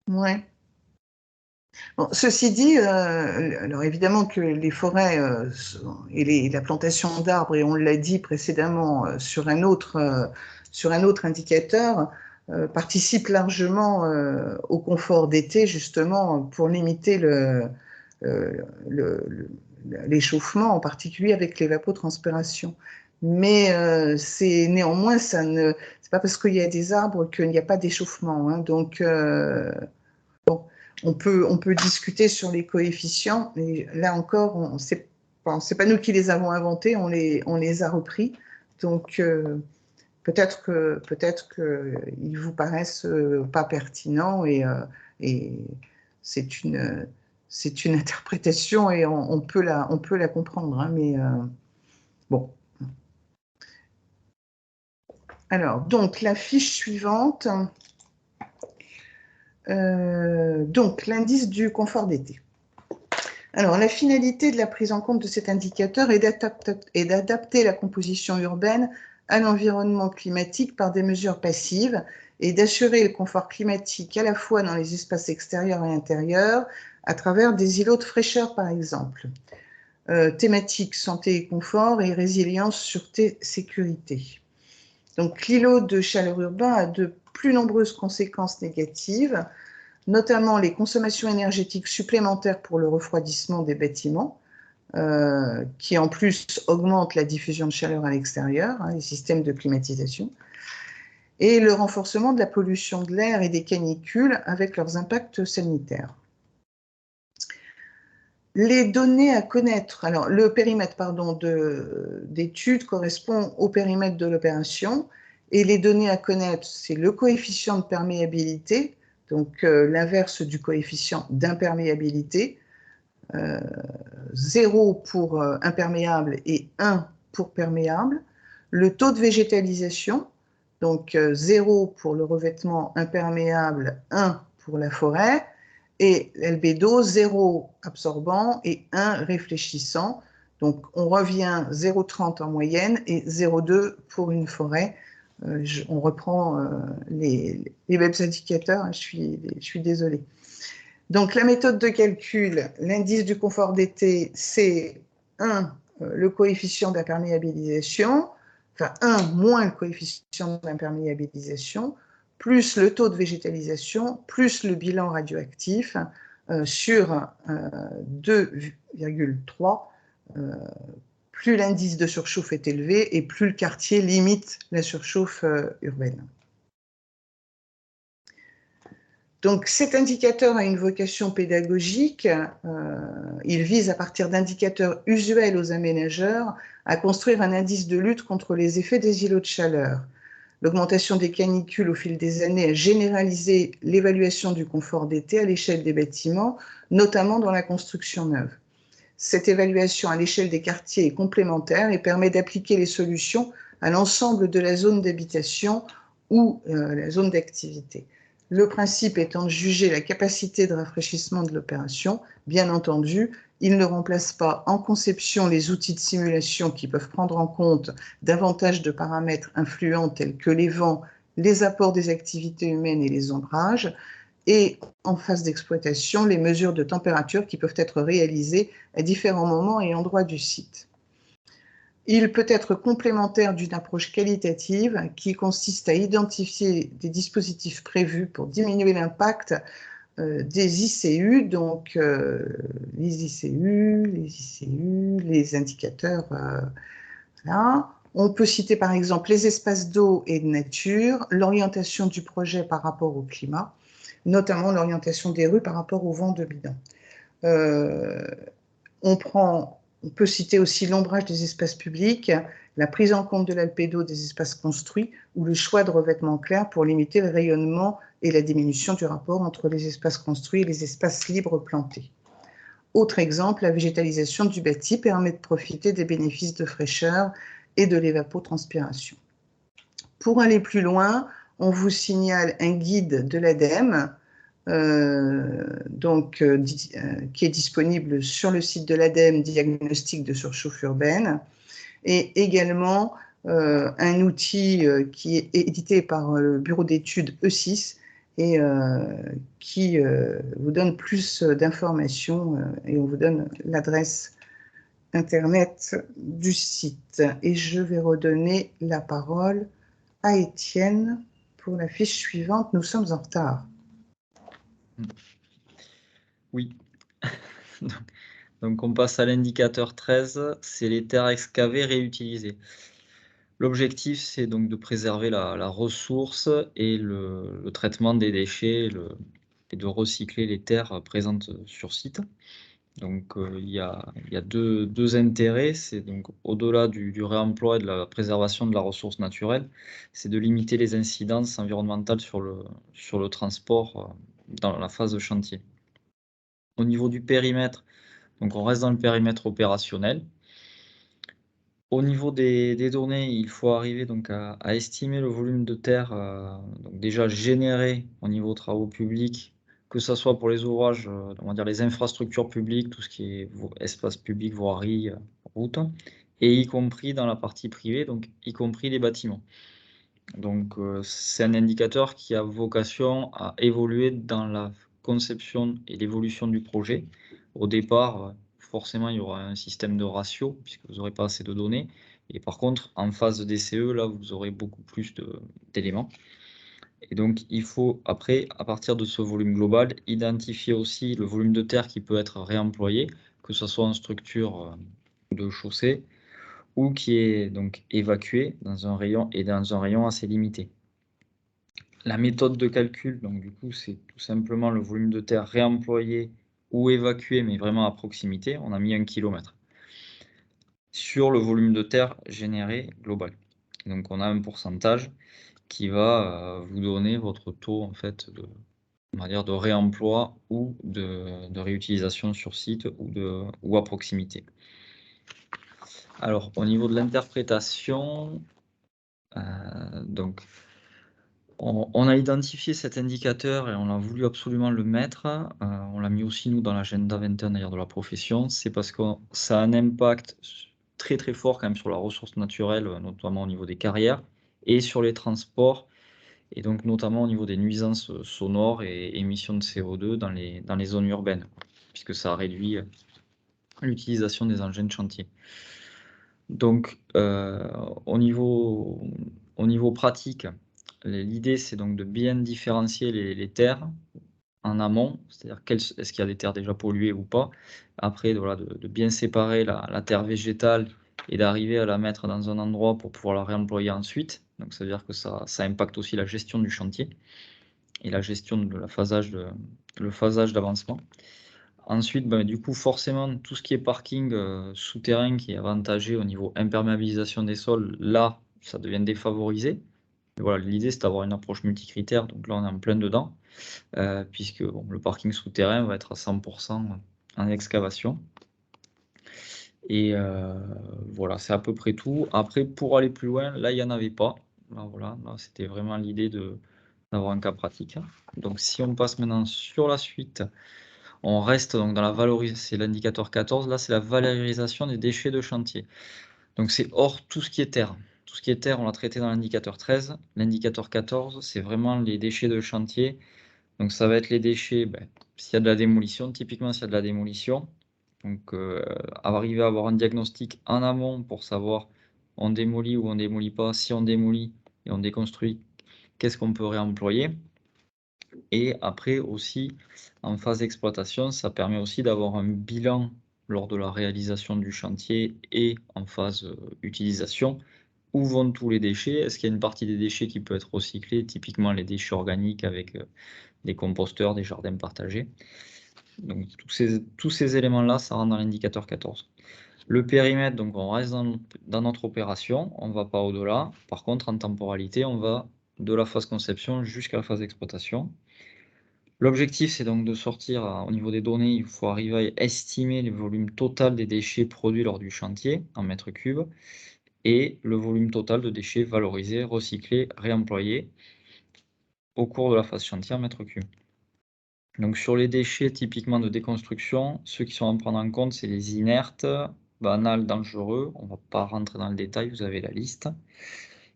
Ouais. Bon, ceci dit, alors évidemment que les forêts et la plantation d'arbres, et on l'a dit précédemment sur un autre indicateur, participent largement au confort d'été, justement, pour limiter l'échauffement, en particulier avec l'évapotranspiration. Mais néanmoins, c'est pas parce qu'il y a des arbres qu'il n'y a pas d'échauffement. Donc, bon, on peut discuter sur les coefficients, mais là encore, c'est pas nous qui les avons inventés, on les a repris. Donc, peut-être qu'ils vous paraissent pas pertinents et c'est une interprétation et on peut la comprendre. Mais bon. Alors, donc, la fiche suivante. Donc, l'indice du confort d'été. Alors, la finalité de la prise en compte de cet indicateur est d'adapter la composition urbaine à l'environnement climatique par des mesures passives et d'assurer le confort climatique à la fois dans les espaces extérieurs et intérieurs à travers des îlots de fraîcheur, par exemple. Thématiques santé et confort et résilience, sûreté, sécurité. Donc l'îlot de chaleur urbain a de plus nombreuses conséquences négatives, notamment les consommations énergétiques supplémentaires pour le refroidissement des bâtiments, qui en plus augmentent la diffusion de chaleur à l'extérieur, les systèmes de climatisation, et le renforcement de la pollution de l'air et des canicules avec leurs impacts sanitaires. Les données à connaître, alors le périmètre d'étude correspond au périmètre de l'opération, et les données à connaître, c'est le coefficient de perméabilité, donc l'inverse du coefficient d'imperméabilité, 0 pour imperméable et 1 pour perméable, le taux de végétalisation, donc 0 pour le revêtement imperméable, 1 pour la forêt, et l'albédo, 0 absorbant et 1 réfléchissant. Donc on revient 0,30 en moyenne et 0,2 pour une forêt. On reprend les mêmes indicateurs, je suis désolée. Donc la méthode de calcul, l'indice du confort d'été, c'est 1, le coefficient d'imperméabilisation, enfin 1 moins le coefficient d'imperméabilisation, plus le taux de végétalisation, plus le bilan radioactif sur 2,3. Plus l'indice de surchauffe est élevé et plus le quartier limite la surchauffe urbaine. Donc cet indicateur a une vocation pédagogique. Il vise à partir d'indicateurs usuels aux aménageurs à construire un indice de lutte contre les effets des îlots de chaleur. L'augmentation des canicules au fil des années a généralisé l'évaluation du confort d'été à l'échelle des bâtiments, notamment dans la construction neuve. Cette évaluation à l'échelle des quartiers est complémentaire et permet d'appliquer les solutions à l'ensemble de la zone d'habitation ou la zone d'activité. Le principe étant de juger la capacité de rafraîchissement de l'opération. Bien entendu, il ne remplace pas en conception les outils de simulation qui peuvent prendre en compte davantage de paramètres influents tels que les vents, les apports des activités humaines et les ombrages, et en phase d'exploitation, les mesures de température qui peuvent être réalisées à différents moments et endroits du site. Il peut être complémentaire d'une approche qualitative qui consiste à identifier des dispositifs prévus pour diminuer l'impact des ICU, donc les ICU, les indicateurs. Voilà. On peut citer par exemple les espaces d'eau et de nature, l'orientation du projet par rapport au climat, notamment l'orientation des rues par rapport au vent dominant. On peut citer aussi l'ombrage des espaces publics, la prise en compte de l'albédo des espaces construits ou le choix de revêtements clairs pour limiter le rayonnement et la diminution du rapport entre les espaces construits et les espaces libres plantés. Autre exemple, la végétalisation du bâti permet de profiter des bénéfices de fraîcheur et de l'évapotranspiration. Pour aller plus loin, on vous signale un guide de l'ADEME, qui est disponible sur le site de l'ADEME, Diagnostic de surchauffe urbaine, et également un outil qui est édité par le bureau d'études E6 et qui vous donne plus d'informations et on vous donne l'adresse internet du site. Et je vais redonner la parole à Étienne pour la fiche suivante. Nous sommes en retard. Oui. Donc on passe à l'indicateur 13, c'est les terres excavées réutilisées. L'objectif, c'est donc de préserver la ressource et le traitement des déchets et de recycler les terres présentes sur site. Donc il y a deux intérêts, c'est donc au-delà du réemploi et de la préservation de la ressource naturelle, c'est de limiter les incidences environnementales sur le transport dans la phase de chantier. Au niveau du périmètre, donc on reste dans le périmètre opérationnel. Au niveau des données, il faut arriver donc à estimer le volume de terre donc déjà généré au niveau travaux publics, que ce soit pour les ouvrages, on va dire les infrastructures publiques, tout ce qui est espace public, voirie, route, et y compris dans la partie privée, donc y compris les bâtiments. Donc, c'est un indicateur qui a vocation à évoluer dans la conception et l'évolution du projet. Au départ, forcément, il y aura un système de ratio, puisque vous n'aurez pas assez de données. Et par contre, en phase de DCE, là, vous aurez beaucoup plus d'éléments. Et donc, il faut, après, à partir de ce volume global, identifier aussi le volume de terre qui peut être réemployé, que ce soit en structure de chaussée, ou qui est donc évacué dans un rayon assez limité. La méthode de calcul, donc du coup, c'est tout simplement le volume de terre réemployé ou évacué, mais vraiment à proximité. On a mis 1 km sur le volume de terre généré global. Donc, on a un pourcentage qui va vous donner votre taux en fait on va dire de réemploi ou de réutilisation sur site ou à proximité. Alors, au niveau de l'interprétation, donc, on a identifié cet indicateur et on a voulu absolument le mettre. On l'a mis aussi, nous, dans l'agenda 21 d'ailleurs de la profession. C'est parce que ça a un impact très très fort quand même sur la ressource naturelle, notamment au niveau des carrières, et sur les transports, et donc notamment au niveau des nuisances sonores et émissions de CO2 dans les zones urbaines, puisque ça réduit l'utilisation des engins de chantier. Donc, au niveau pratique, l'idée, c'est donc de bien différencier les terres en amont, c'est-à-dire est-ce qu'il y a des terres déjà polluées ou pas. Après, voilà, de bien séparer la terre végétale et d'arriver à la mettre dans un endroit pour pouvoir la réemployer ensuite. Donc, ça veut dire que ça impacte aussi la gestion du chantier et la gestion de le phasage d'avancement. Ensuite, du coup, forcément, tout ce qui est parking souterrain qui est avantagé au niveau imperméabilisation des sols, là, ça devient défavorisé. Et voilà, l'idée, c'est d'avoir une approche multicritère. Donc là, on est en plein dedans, puisque le parking souterrain va être à 100% en excavation. Et voilà, c'est à peu près tout. Après, pour aller plus loin, là, il n'y en avait pas. Là, voilà, là, c'était vraiment l'idée d'avoir un cas pratique. Donc, si on passe maintenant sur la suite, on reste donc dans la valorisation, c'est l'indicateur 14, là c'est la valorisation des déchets de chantier. Donc c'est hors tout ce qui est terre. Tout ce qui est terre, on l'a traité dans l'indicateur 13. L'indicateur 14, c'est vraiment les déchets de chantier. Donc ça va être les déchets, s'il y a de la démolition, typiquement s'il y a de la démolition. Donc arriver à avoir un diagnostic en amont pour savoir on démolit ou on démolit pas. Si on démolit et on déconstruit, qu'est-ce qu'on peut réemployer? Et après aussi, en phase d'exploitation, ça permet aussi d'avoir un bilan lors de la réalisation du chantier et en phase utilisation. Où vont tous les déchets? Est-ce qu'il y a une partie des déchets qui peut être recyclée, typiquement les déchets organiques avec des composteurs, des jardins partagés? Donc tous ces éléments-là, ça rentre dans l'indicateur 14. Le périmètre, donc on reste dans notre opération, on ne va pas au-delà. Par contre, en temporalité, on va de la phase conception jusqu'à la phase d'exploitation. L'objectif, c'est donc de sortir au niveau des données, il faut arriver à estimer le volume total des déchets produits lors du chantier en mètres cubes et le volume total de déchets valorisés, recyclés, réemployés au cours de la phase chantier en mètres cubes. Donc sur les déchets typiquement de déconstruction, ceux qui sont à prendre en compte, c'est les inertes, banals, dangereux. On ne va pas rentrer dans le détail, vous avez la liste.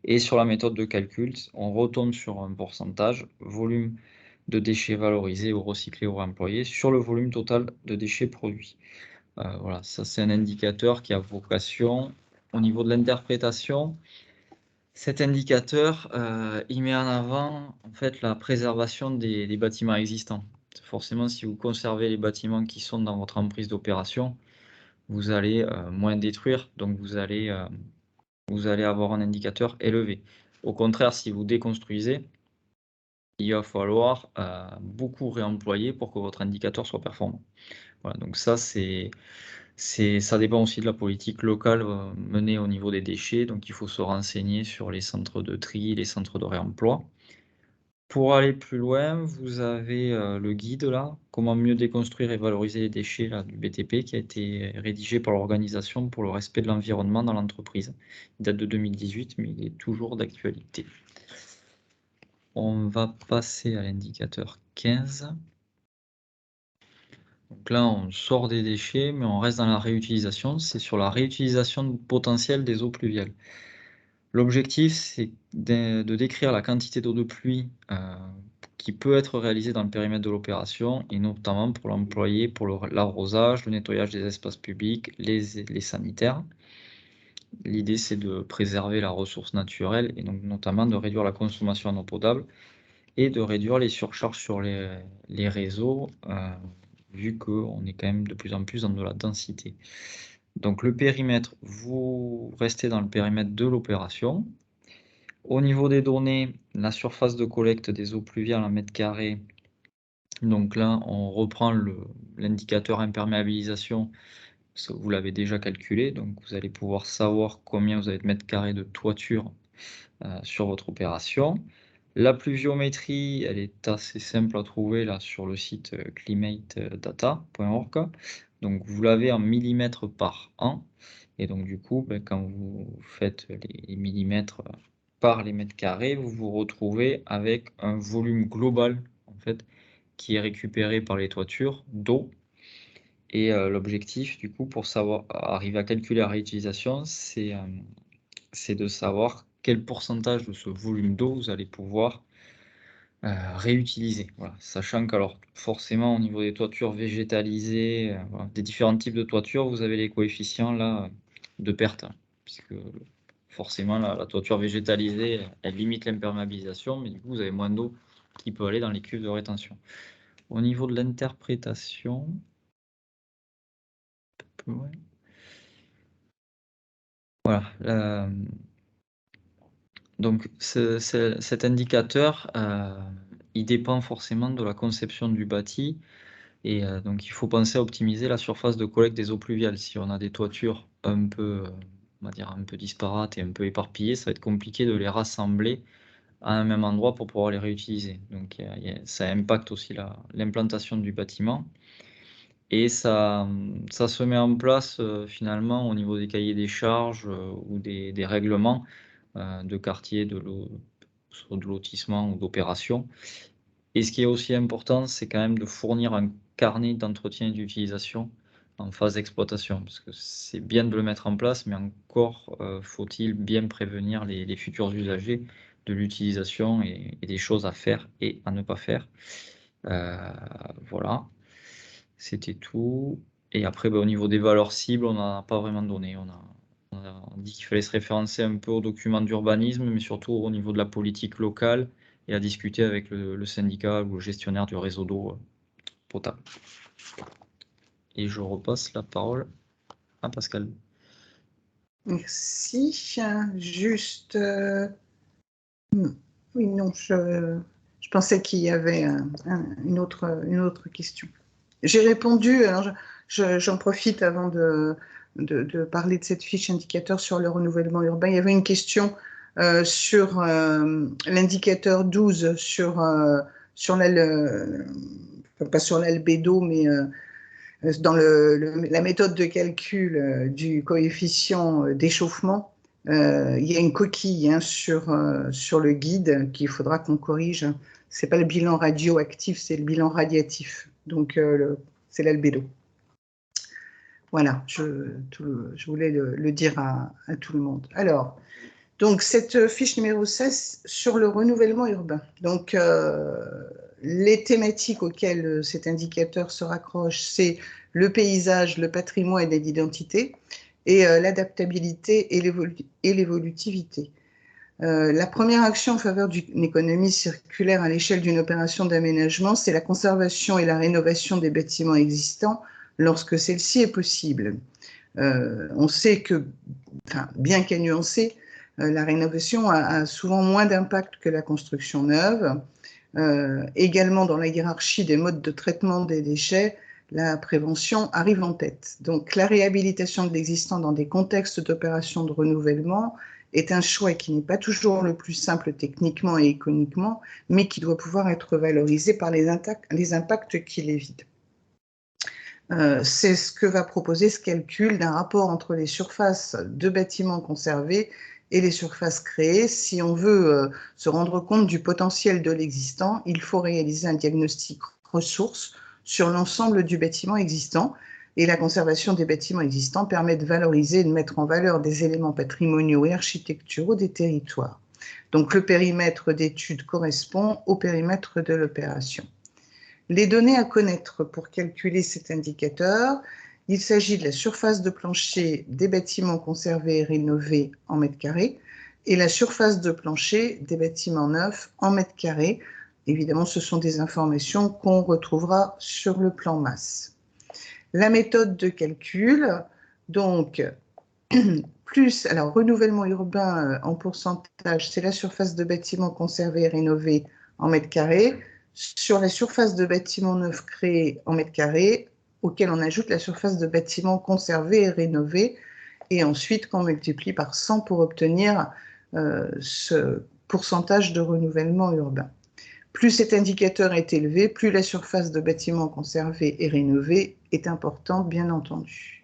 Et sur la méthode de calcul, on retombe sur un pourcentage, volume de déchets valorisés ou recyclés ou réemployés sur le volume total de déchets produits. Voilà, ça c'est un indicateur qui a vocation au niveau de l'interprétation. Cet indicateur, il met en avant en fait la préservation des bâtiments existants. Forcément, si vous conservez les bâtiments qui sont dans votre emprise d'opération, vous allez moins détruire, donc vous allez avoir un indicateur élevé. Au contraire, si vous déconstruisez, il va falloir beaucoup réemployer pour que votre indicateur soit performant. Voilà, donc ça, ça dépend aussi de la politique locale menée au niveau des déchets. Donc il faut se renseigner sur les centres de tri, les centres de réemploi. Pour aller plus loin, vous avez le guide là, comment mieux déconstruire et valoriser les déchets là, du BTP, qui a été rédigé par l'Organisation pour le respect de l'environnement dans l'entreprise. Il date de 2018, mais il est toujours d'actualité. On va passer à l'indicateur 15. Donc là, on sort des déchets, mais on reste dans la réutilisation. C'est sur la réutilisation potentielle des eaux pluviales. L'objectif, c'est de décrire la quantité d'eau de pluie qui peut être réalisée dans le périmètre de l'opération, et notamment pour l'employer pour l'arrosage, le nettoyage des espaces publics, les sanitaires. L'idée, c'est de préserver la ressource naturelle, et donc notamment de réduire la consommation en eau potable, et de réduire les surcharges sur les réseaux, vu qu'on est quand même de plus en plus dans de la densité. Donc le périmètre, vous restez dans le périmètre de l'opération. Au niveau des données, la surface de collecte des eaux pluviales en mètres carrés, donc là on reprend l'indicateur imperméabilisation, parce que vous l'avez déjà calculé, donc vous allez pouvoir savoir combien vous avez de mètres carrés de toiture sur votre opération. La pluviométrie, elle est assez simple à trouver là sur le site climatedata.org. Donc vous l'avez en millimètres par an. Et donc du coup, quand vous faites les millimètres par les mètres carrés, vous vous retrouvez avec un volume global en fait, qui est récupéré par les toitures d'eau. Et l'objectif, du coup, pour savoir arriver à calculer la réutilisation, c'est de savoir quel pourcentage de ce volume d'eau vous allez pouvoir réutiliser. Voilà. Sachant qu'alors forcément au niveau des toitures végétalisées, voilà, des différents types de toitures, vous avez les coefficients là de perte, hein, puisque forcément la toiture végétalisée, elle limite l'imperméabilisation, mais du coup vous avez moins d'eau qui peut aller dans les cuves de rétention. Au niveau de l'interprétation, ouais. Voilà. Donc cet indicateur, il dépend forcément de la conception du bâti, et donc il faut penser à optimiser la surface de collecte des eaux pluviales. Si on a des toitures un peu, on va dire un peu disparates et un peu éparpillées, ça va être compliqué de les rassembler à un même endroit pour pouvoir les réutiliser. Donc ça impacte aussi l'implantation du bâtiment. Et ça se met en place finalement au niveau des cahiers des charges ou des règlements de quartier, de lotissement ou d'opération. Et ce qui est aussi important, c'est quand même de fournir un carnet d'entretien et d'utilisation en phase d'exploitation, parce que c'est bien de le mettre en place, mais encore faut-il bien prévenir les futurs usagers de l'utilisation et des choses à faire et à ne pas faire. Voilà. C'était tout. Et après, au niveau des valeurs cibles, on n'en a pas vraiment donné. On a dit qu'il fallait se référencer un peu aux documents d'urbanisme, mais surtout au niveau de la politique locale, et à discuter avec le syndicat ou le gestionnaire du réseau d'eau potable. Et je repasse la parole à Pascal. Merci. Juste... Oui, non, je pensais qu'il y avait une autre question. J'ai répondu, alors j'en profite avant de parler de cette fiche indicateur sur le renouvellement urbain. Il y avait une question sur l'indicateur 12, pas sur l'albédo, mais dans la méthode de calcul du coefficient d'échauffement. Il y a une coquille sur le guide qu'il faudra qu'on corrige. Ce n'est pas le bilan radioactif, c'est le bilan radiatif. Donc, c'est l'albédo. Voilà, je voulais le dire à tout le monde. Alors, donc, cette fiche numéro 16 sur le renouvellement urbain. Donc, les thématiques auxquelles cet indicateur se raccroche, c'est le paysage, le patrimoine et l'identité, et l'adaptabilité et l'évolutivité. La première action en faveur d'une économie circulaire à l'échelle d'une opération d'aménagement, c'est la conservation et la rénovation des bâtiments existants lorsque celle-ci est possible. On sait que, bien qu'à nuancer, la rénovation a souvent moins d'impact que la construction neuve. Également, dans la hiérarchie des modes de traitement des déchets, la prévention arrive en tête. Donc, la réhabilitation de l'existant dans des contextes d'opérations de renouvellement est un choix qui n'est pas toujours le plus simple techniquement et économiquement, mais qui doit pouvoir être valorisé par les impacts qu'il évite. C'est ce que va proposer ce calcul d'un rapport entre les surfaces de bâtiments conservés et les surfaces créées. Si on veut se rendre compte du potentiel de l'existant, il faut réaliser un diagnostic ressources sur l'ensemble du bâtiment existant. Et la conservation des bâtiments existants permet de valoriser et de mettre en valeur des éléments patrimoniaux et architecturaux des territoires. Donc le périmètre d'étude correspond au périmètre de l'opération. Les données à connaître pour calculer cet indicateur, il s'agit de la surface de plancher des bâtiments conservés et rénovés en mètres carrés et la surface de plancher des bâtiments neufs en mètres carrés. Évidemment, ce sont des informations qu'on retrouvera sur le plan masse. La méthode de calcul, donc, alors renouvellement urbain en pourcentage, c'est la surface de bâtiments conservés et rénovés en mètres carrés, sur la surface de bâtiments neufs créés en mètres carrés, auquel on ajoute la surface de bâtiments conservés et rénovés, et ensuite qu'on multiplie par 100 pour obtenir ce pourcentage de renouvellement urbain. Plus cet indicateur est élevé, plus la surface de bâtiments conservés et rénovés est importante, bien entendu.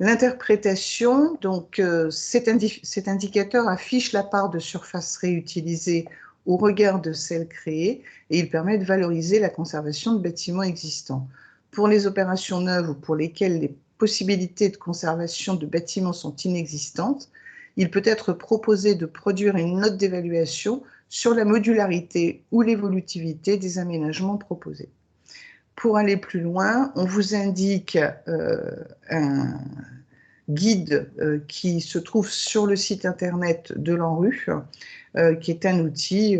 L'interprétation, donc cet indicateur affiche la part de surface réutilisée au regard de celle créée et il permet de valoriser la conservation de bâtiments existants. Pour les opérations neuves ou pour lesquelles les possibilités de conservation de bâtiments sont inexistantes, il peut être proposé de produire une note d'évaluation sur la modularité ou l'évolutivité des aménagements proposés. Pour aller plus loin, on vous indique un guide qui se trouve sur le site internet de l'ANRU, qui est un outil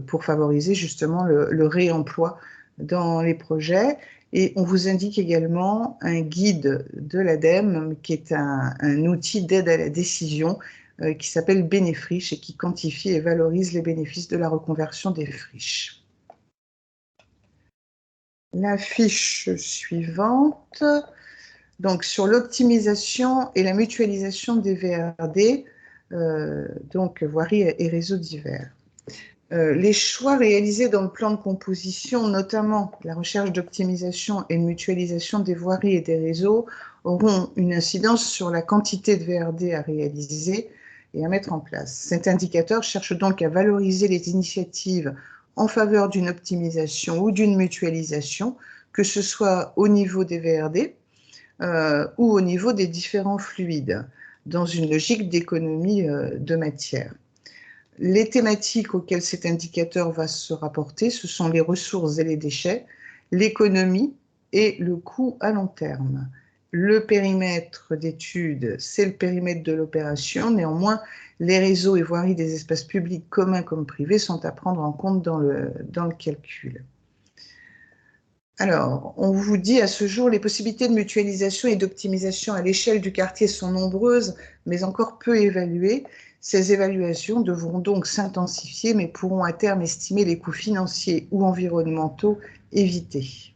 pour favoriser justement le réemploi dans les projets. Et on vous indique également un guide de l'ADEME qui est un outil d'aide à la décision qui s'appelle Bénéfriche et qui quantifie et valorise les bénéfices de la reconversion des friches. La fiche suivante, donc sur l'optimisation et la mutualisation des VRD, donc voiries et réseaux divers. Les choix réalisés dans le plan de composition, notamment la recherche d'optimisation et de mutualisation des voiries et des réseaux, auront une incidence sur la quantité de VRD à réaliser et à mettre en place. Cet indicateur cherche donc à valoriser les initiatives en faveur d'une optimisation ou d'une mutualisation, que ce soit au niveau des VRD ou au niveau des différents fluides, dans une logique d'économie de matière. Les thématiques auxquelles cet indicateur va se rapporter, ce sont les ressources et les déchets, l'économie et le coût à long terme. Le périmètre d'étude, c'est le périmètre de l'opération. Néanmoins, les réseaux et voiries des espaces publics communs comme privés sont à prendre en compte dans le calcul. Alors, on vous dit à ce jour, les possibilités de mutualisation et d'optimisation à l'échelle du quartier sont nombreuses, mais encore peu évaluées. Ces évaluations devront donc s'intensifier, mais pourront à terme estimer les coûts financiers ou environnementaux évités.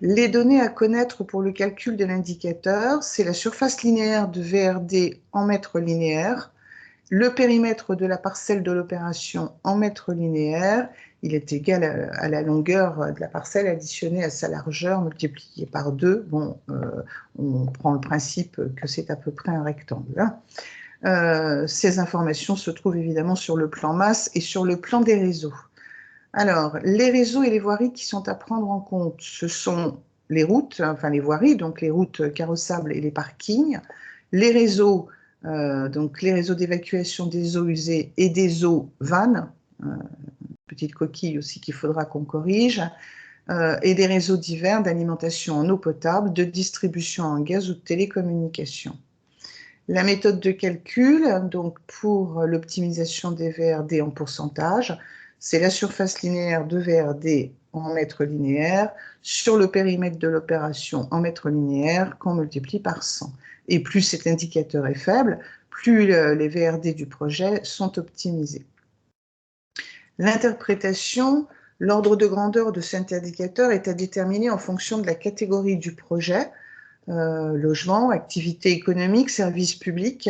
Les données à connaître pour le calcul de l'indicateur, c'est la surface linéaire de VRD en mètres linéaires, le périmètre de la parcelle de l'opération en mètres linéaires, il est égal à la longueur de la parcelle additionnée à sa largeur multipliée par 2. Bon, on prend le principe que c'est à peu près un rectangle. Hein. Ces informations se trouvent évidemment sur le plan masse et sur le plan des réseaux. Alors, les réseaux et les voiries qui sont à prendre en compte, ce sont les routes, enfin les voiries, donc les routes carrossables et les parkings, les réseaux, donc les réseaux d'évacuation des eaux usées et des eaux vannes, petite coquille aussi qu'il faudra qu'on corrige, et des réseaux divers d'alimentation en eau potable, de distribution en gaz ou de télécommunication. La méthode de calcul, donc pour l'optimisation des VRD en pourcentage, c'est la surface linéaire de VRD en mètres linéaires sur le périmètre de l'opération en mètres linéaires qu'on multiplie par 100. Et plus cet indicateur est faible, plus les VRD du projet sont optimisés. L'interprétation, l'ordre de grandeur de cet indicateur est à déterminer en fonction de la catégorie du projet, logement, activité économique, services publics,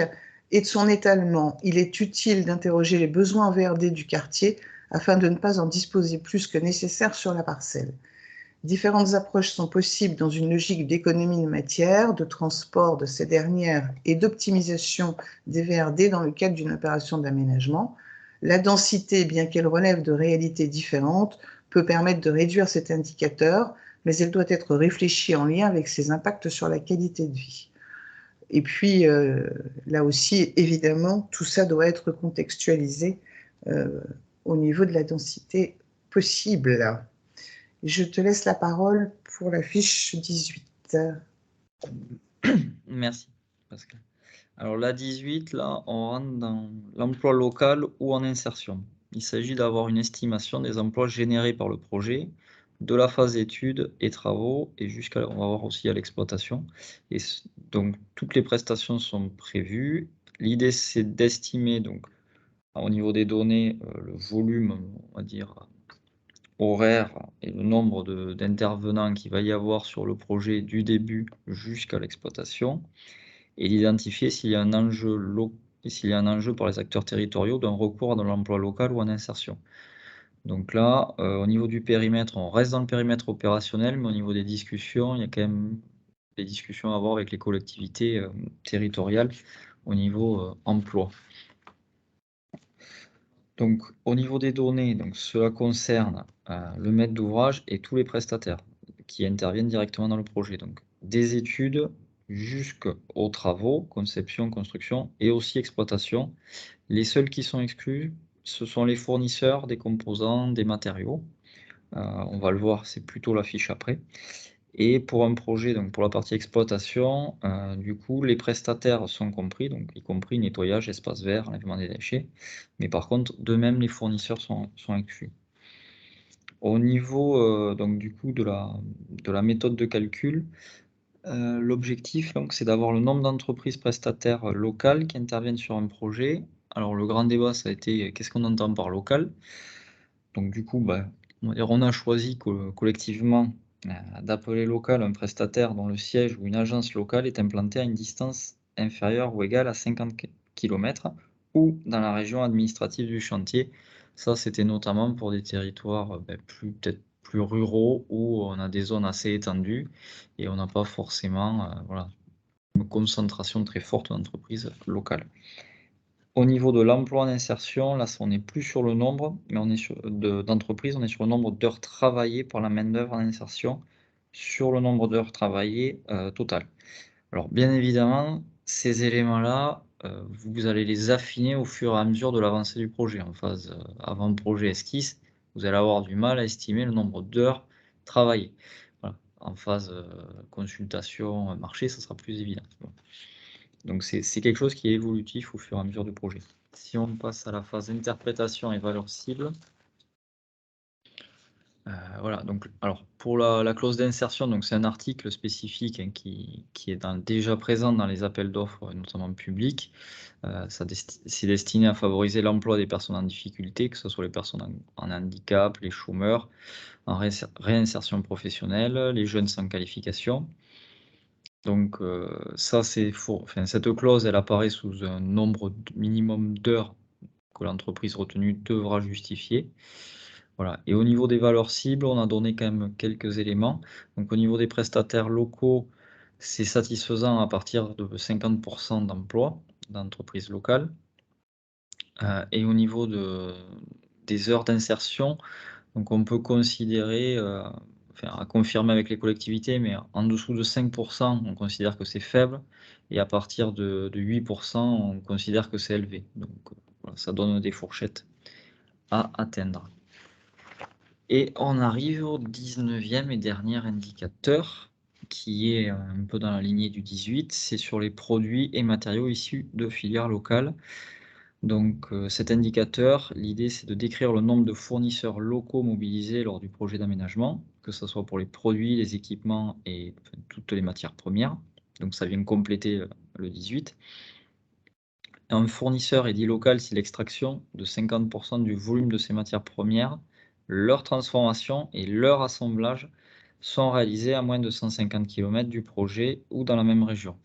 et de son étalement. Il est utile d'interroger les besoins en VRD du quartier afin de ne pas en disposer plus que nécessaire sur la parcelle. Différentes approches sont possibles dans une logique d'économie de matière, de transport de ces dernières et d'optimisation des VRD dans le cadre d'une opération d'aménagement. La densité, bien qu'elle relève de réalités différentes, peut permettre de réduire cet indicateur, mais elle doit être réfléchie en lien avec ses impacts sur la qualité de vie. Et puis, là aussi, évidemment, tout ça doit être contextualisé au niveau de la densité possible. Je te laisse la parole pour la fiche 18. Merci, Pascal. Alors la 18, là, on rentre dans l'emploi local ou en insertion. Il s'agit d'avoir une estimation des emplois générés par le projet, de la phase d'études et travaux, et jusqu'à, on va voir aussi à l'exploitation. Et donc, toutes les prestations sont prévues. L'idée, c'est d'estimer, donc, au niveau des données, le volume, on va dire, horaire et le nombre d'intervenants qu'il va y avoir sur le projet du début jusqu'à l'exploitation, et d'identifier s'il y a un enjeu pour les acteurs territoriaux d'un recours à l'emploi local ou en insertion. Donc là, au niveau du périmètre, on reste dans le périmètre opérationnel, mais au niveau des discussions, il y a quand même des discussions à avoir avec les collectivités territoriales au niveau emploi. Donc au niveau des données, donc, cela concerne le maître d'ouvrage et tous les prestataires qui interviennent directement dans le projet. Donc des études jusqu'aux travaux, conception, construction et aussi exploitation. Les seuls qui sont exclus, ce sont les fournisseurs des composants, des matériaux. On va le voir, c'est plutôt la fiche après. Et pour un projet, donc pour la partie exploitation, du coup, les prestataires sont compris, donc y compris nettoyage, espace vert, enlèvement des déchets. Mais par contre, de même, les fournisseurs sont inclus. Au niveau donc, du coup, de la méthode de calcul, l'objectif, c'est d'avoir le nombre d'entreprises prestataires locales qui interviennent sur un projet. Alors, le grand débat, ça a été qu'est-ce qu'on entend par local? Donc, du coup, on a choisi collectivement d'appeler local un prestataire dont le siège ou une agence locale est implanté à une distance inférieure ou égale à 50 km ou dans la région administrative du chantier. Ça, c'était notamment pour des territoires peut-être plus ruraux où on a des zones assez étendues et on n'a pas forcément une concentration très forte d'entreprises locales. Au niveau de l'emploi en insertion, là, on n'est plus sur le nombre, mais on est d'entreprises, on est sur le nombre d'heures travaillées par la main-d'œuvre en insertion sur le nombre d'heures travaillées total. Alors, bien évidemment, ces éléments-là, vous allez les affiner au fur et à mesure de l'avancée du projet. En phase avant-projet esquisse, vous allez avoir du mal à estimer le nombre d'heures travaillées. Voilà. En phase consultation marché, ça sera plus évident. Bon. Donc c'est quelque chose qui est évolutif au fur et à mesure du projet. Si on passe à la phase interprétation et valeurs cibles, voilà, donc alors pour la clause d'insertion, donc c'est un article spécifique qui est déjà présent dans les appels d'offres, notamment publics. C'est destiné à favoriser l'emploi des personnes en difficulté, que ce soit les personnes en handicap, les chômeurs, en réinsertion professionnelle, les jeunes sans qualification. Donc ça, cette clause, elle apparaît sous un nombre minimum d'heures que l'entreprise retenue devra justifier. Voilà. Et au niveau des valeurs cibles, on a donné quand même quelques éléments. Donc au niveau des prestataires locaux, c'est satisfaisant à partir de 50% d'emploi d'entreprises locales. Et au niveau des heures d'insertion, donc on peut considérer, à confirmer avec les collectivités, mais en dessous de 5%, on considère que c'est faible, et à partir de 8%, on considère que c'est élevé. Donc voilà, ça donne des fourchettes à atteindre. Et on arrive au 19e et dernier indicateur, qui est un peu dans la lignée du 18, c'est sur les produits et matériaux issus de filières locales. Donc cet indicateur, l'idée c'est de décrire le nombre de fournisseurs locaux mobilisés lors du projet d'aménagement, que ce soit pour les produits, les équipements et toutes les matières premières. Donc ça vient compléter le 18. Un fournisseur est dit local si l'extraction de 50% du volume de ces matières premières, leur transformation et leur assemblage sont réalisés à moins de 150 km du projet ou dans la même région.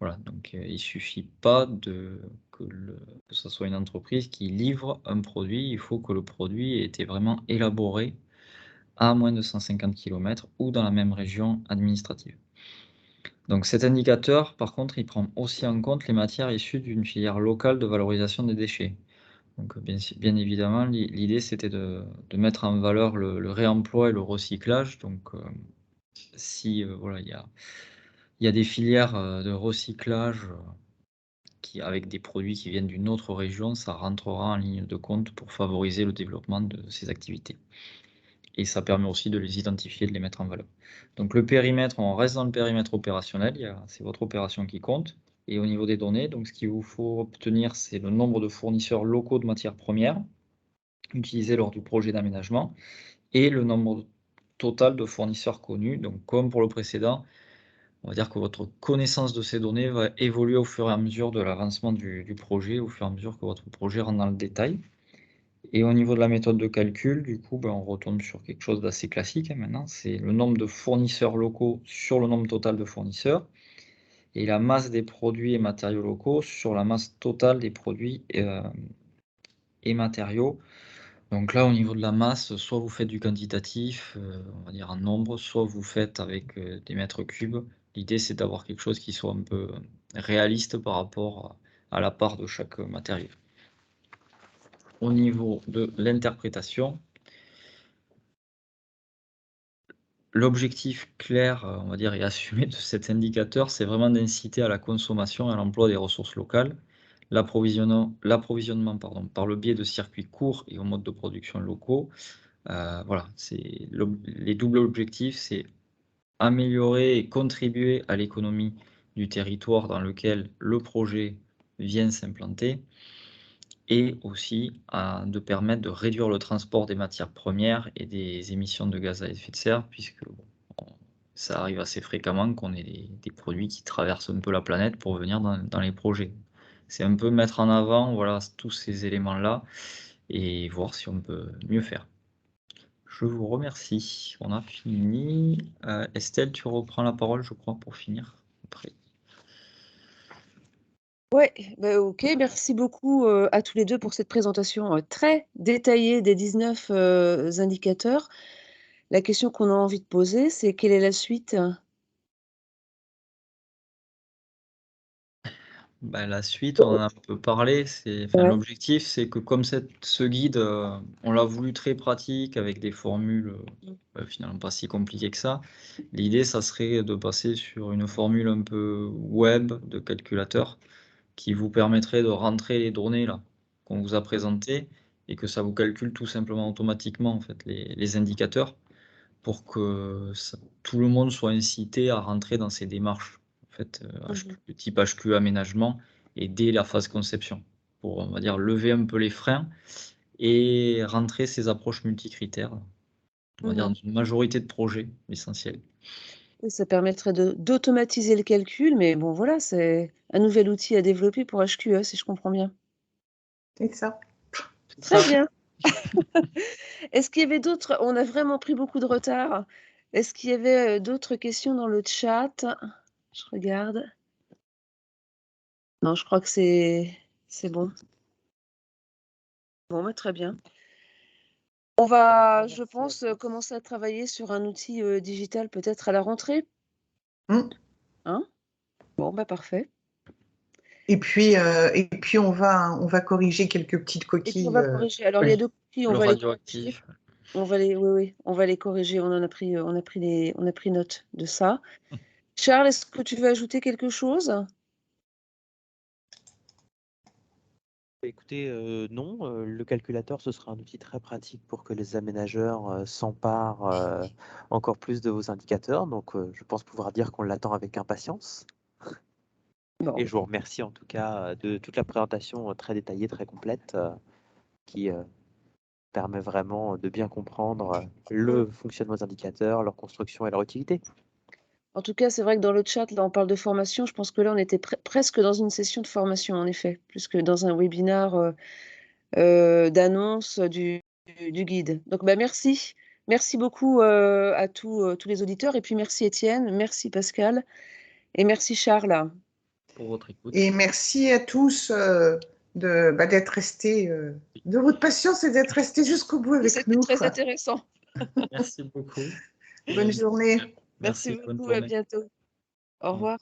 Voilà, donc il ne suffit pas que ce soit une entreprise qui livre un produit, il faut que le produit ait été vraiment élaboré à moins de 150 km ou dans la même région administrative. Donc cet indicateur, par contre, il prend aussi en compte les matières issues d'une filière locale de valorisation des déchets. Donc, bien évidemment, l'idée, c'était de mettre en valeur le réemploi et le recyclage. Donc, si voilà, il y a des filières de recyclage avec des produits qui viennent d'une autre région, ça rentrera en ligne de compte pour favoriser le développement de ces activités. Et ça permet aussi de les identifier, de les mettre en valeur. Donc le périmètre, on reste dans le périmètre opérationnel, c'est votre opération qui compte. Et au niveau des données, donc ce qu'il vous faut obtenir, c'est le nombre de fournisseurs locaux de matières premières utilisés lors du projet d'aménagement et le nombre total de fournisseurs connus. Donc comme pour le précédent, on va dire que votre connaissance de ces données va évoluer au fur et à mesure de l'avancement du projet, au fur et à mesure que votre projet rentre dans le détail. Et au niveau de la méthode de calcul, du coup, on retombe sur quelque chose d'assez classique maintenant, c'est le nombre de fournisseurs locaux sur le nombre total de fournisseurs et la masse des produits et matériaux locaux sur la masse totale des produits et matériaux. Donc là, au niveau de la masse, soit vous faites du quantitatif, on va dire en nombre, soit vous faites avec des mètres cubes. L'idée, c'est d'avoir quelque chose qui soit un peu réaliste par rapport à la part de chaque matériau. Au niveau de l'interprétation, l'objectif clair, on va dire, et assumé de cet indicateur, c'est vraiment d'inciter à la consommation et à l'emploi des ressources locales, l'approvisionnement par le biais de circuits courts et aux modes de production locaux. Voilà, les doubles objectifs, c'est améliorer et contribuer à l'économie du territoire dans lequel le projet vient s'implanter, et aussi de permettre de réduire le transport des matières premières et des émissions de gaz à effet de serre, puisque ça arrive assez fréquemment qu'on ait des produits qui traversent un peu la planète pour venir dans les projets. C'est un peu mettre en avant, voilà, tous ces éléments-là et voir si on peut mieux faire. Je vous remercie. On a fini. Estelle, tu reprends la parole, je crois, pour finir. Après. Ouais, bah, OK, merci beaucoup, à tous les 2 pour cette présentation, très détaillée des 19 indicateurs. La question qu'on a envie de poser, c'est quelle est la suite? La suite, on en a un peu parlé. Ouais. L'objectif, c'est que comme ce guide, on l'a voulu très pratique avec des formules finalement pas si compliquées que ça. L'idée, ça serait de passer sur une formule un peu web de calculateur qui vous permettrait de rentrer les données là qu'on vous a présentées et que ça vous calcule tout simplement automatiquement en fait les indicateurs pour que tout le monde soit incité à rentrer dans ces démarches en fait, de type HQE aménagement et dès la phase conception pour, on va dire, lever un peu les freins et rentrer ces approches multicritères, on va dire, dans une majorité de projets essentiels. Et ça permettrait d'automatiser le calcul, mais bon voilà, c'est un nouvel outil à développer pour HQE, si je comprends bien. C'est ça. Très bien. Est-ce qu'il y avait d'autres, on a vraiment pris beaucoup de retard. Est-ce qu'il y avait, d'autres questions dans le chat? Je regarde. Non, je crois que c'est bon. Bon, bah, très bien. On va, je pense, commencer à travailler sur un outil, digital peut-être à la rentrée? Hein? Bon, bah, parfait. Et puis on va corriger quelques petites Et puis coquilles. on va corriger. Alors il y a 2 coquilles, on Le va les corriger. radioactif. On va les oui, on va les corriger. On a pris note de ça. Charles, est-ce que tu veux ajouter quelque chose? Écoutez, non, le calculateur, ce sera un outil très pratique pour que les aménageurs s'emparent encore plus de vos indicateurs. Donc, je pense pouvoir dire qu'on l'attend avec impatience. Bon. Et je vous remercie en tout cas de toute la présentation très détaillée, très complète, qui permet vraiment de bien comprendre le fonctionnement des indicateurs, leur construction et leur utilité. En tout cas, c'est vrai que dans le chat, là, on parle de formation. Je pense que là, on était presque dans une session de formation, en effet, plus que dans un webinaire d'annonce du guide. Donc, bah, merci. Merci beaucoup à tous les auditeurs. Et puis, merci Étienne, merci Pascal et merci Charles. Pour votre écoute. Et merci à tous d'être restés, de votre patience et d'être restés jusqu'au bout avec nous. C'était très intéressant. Merci beaucoup. Bonne journée. Merci beaucoup, à bientôt. Au revoir.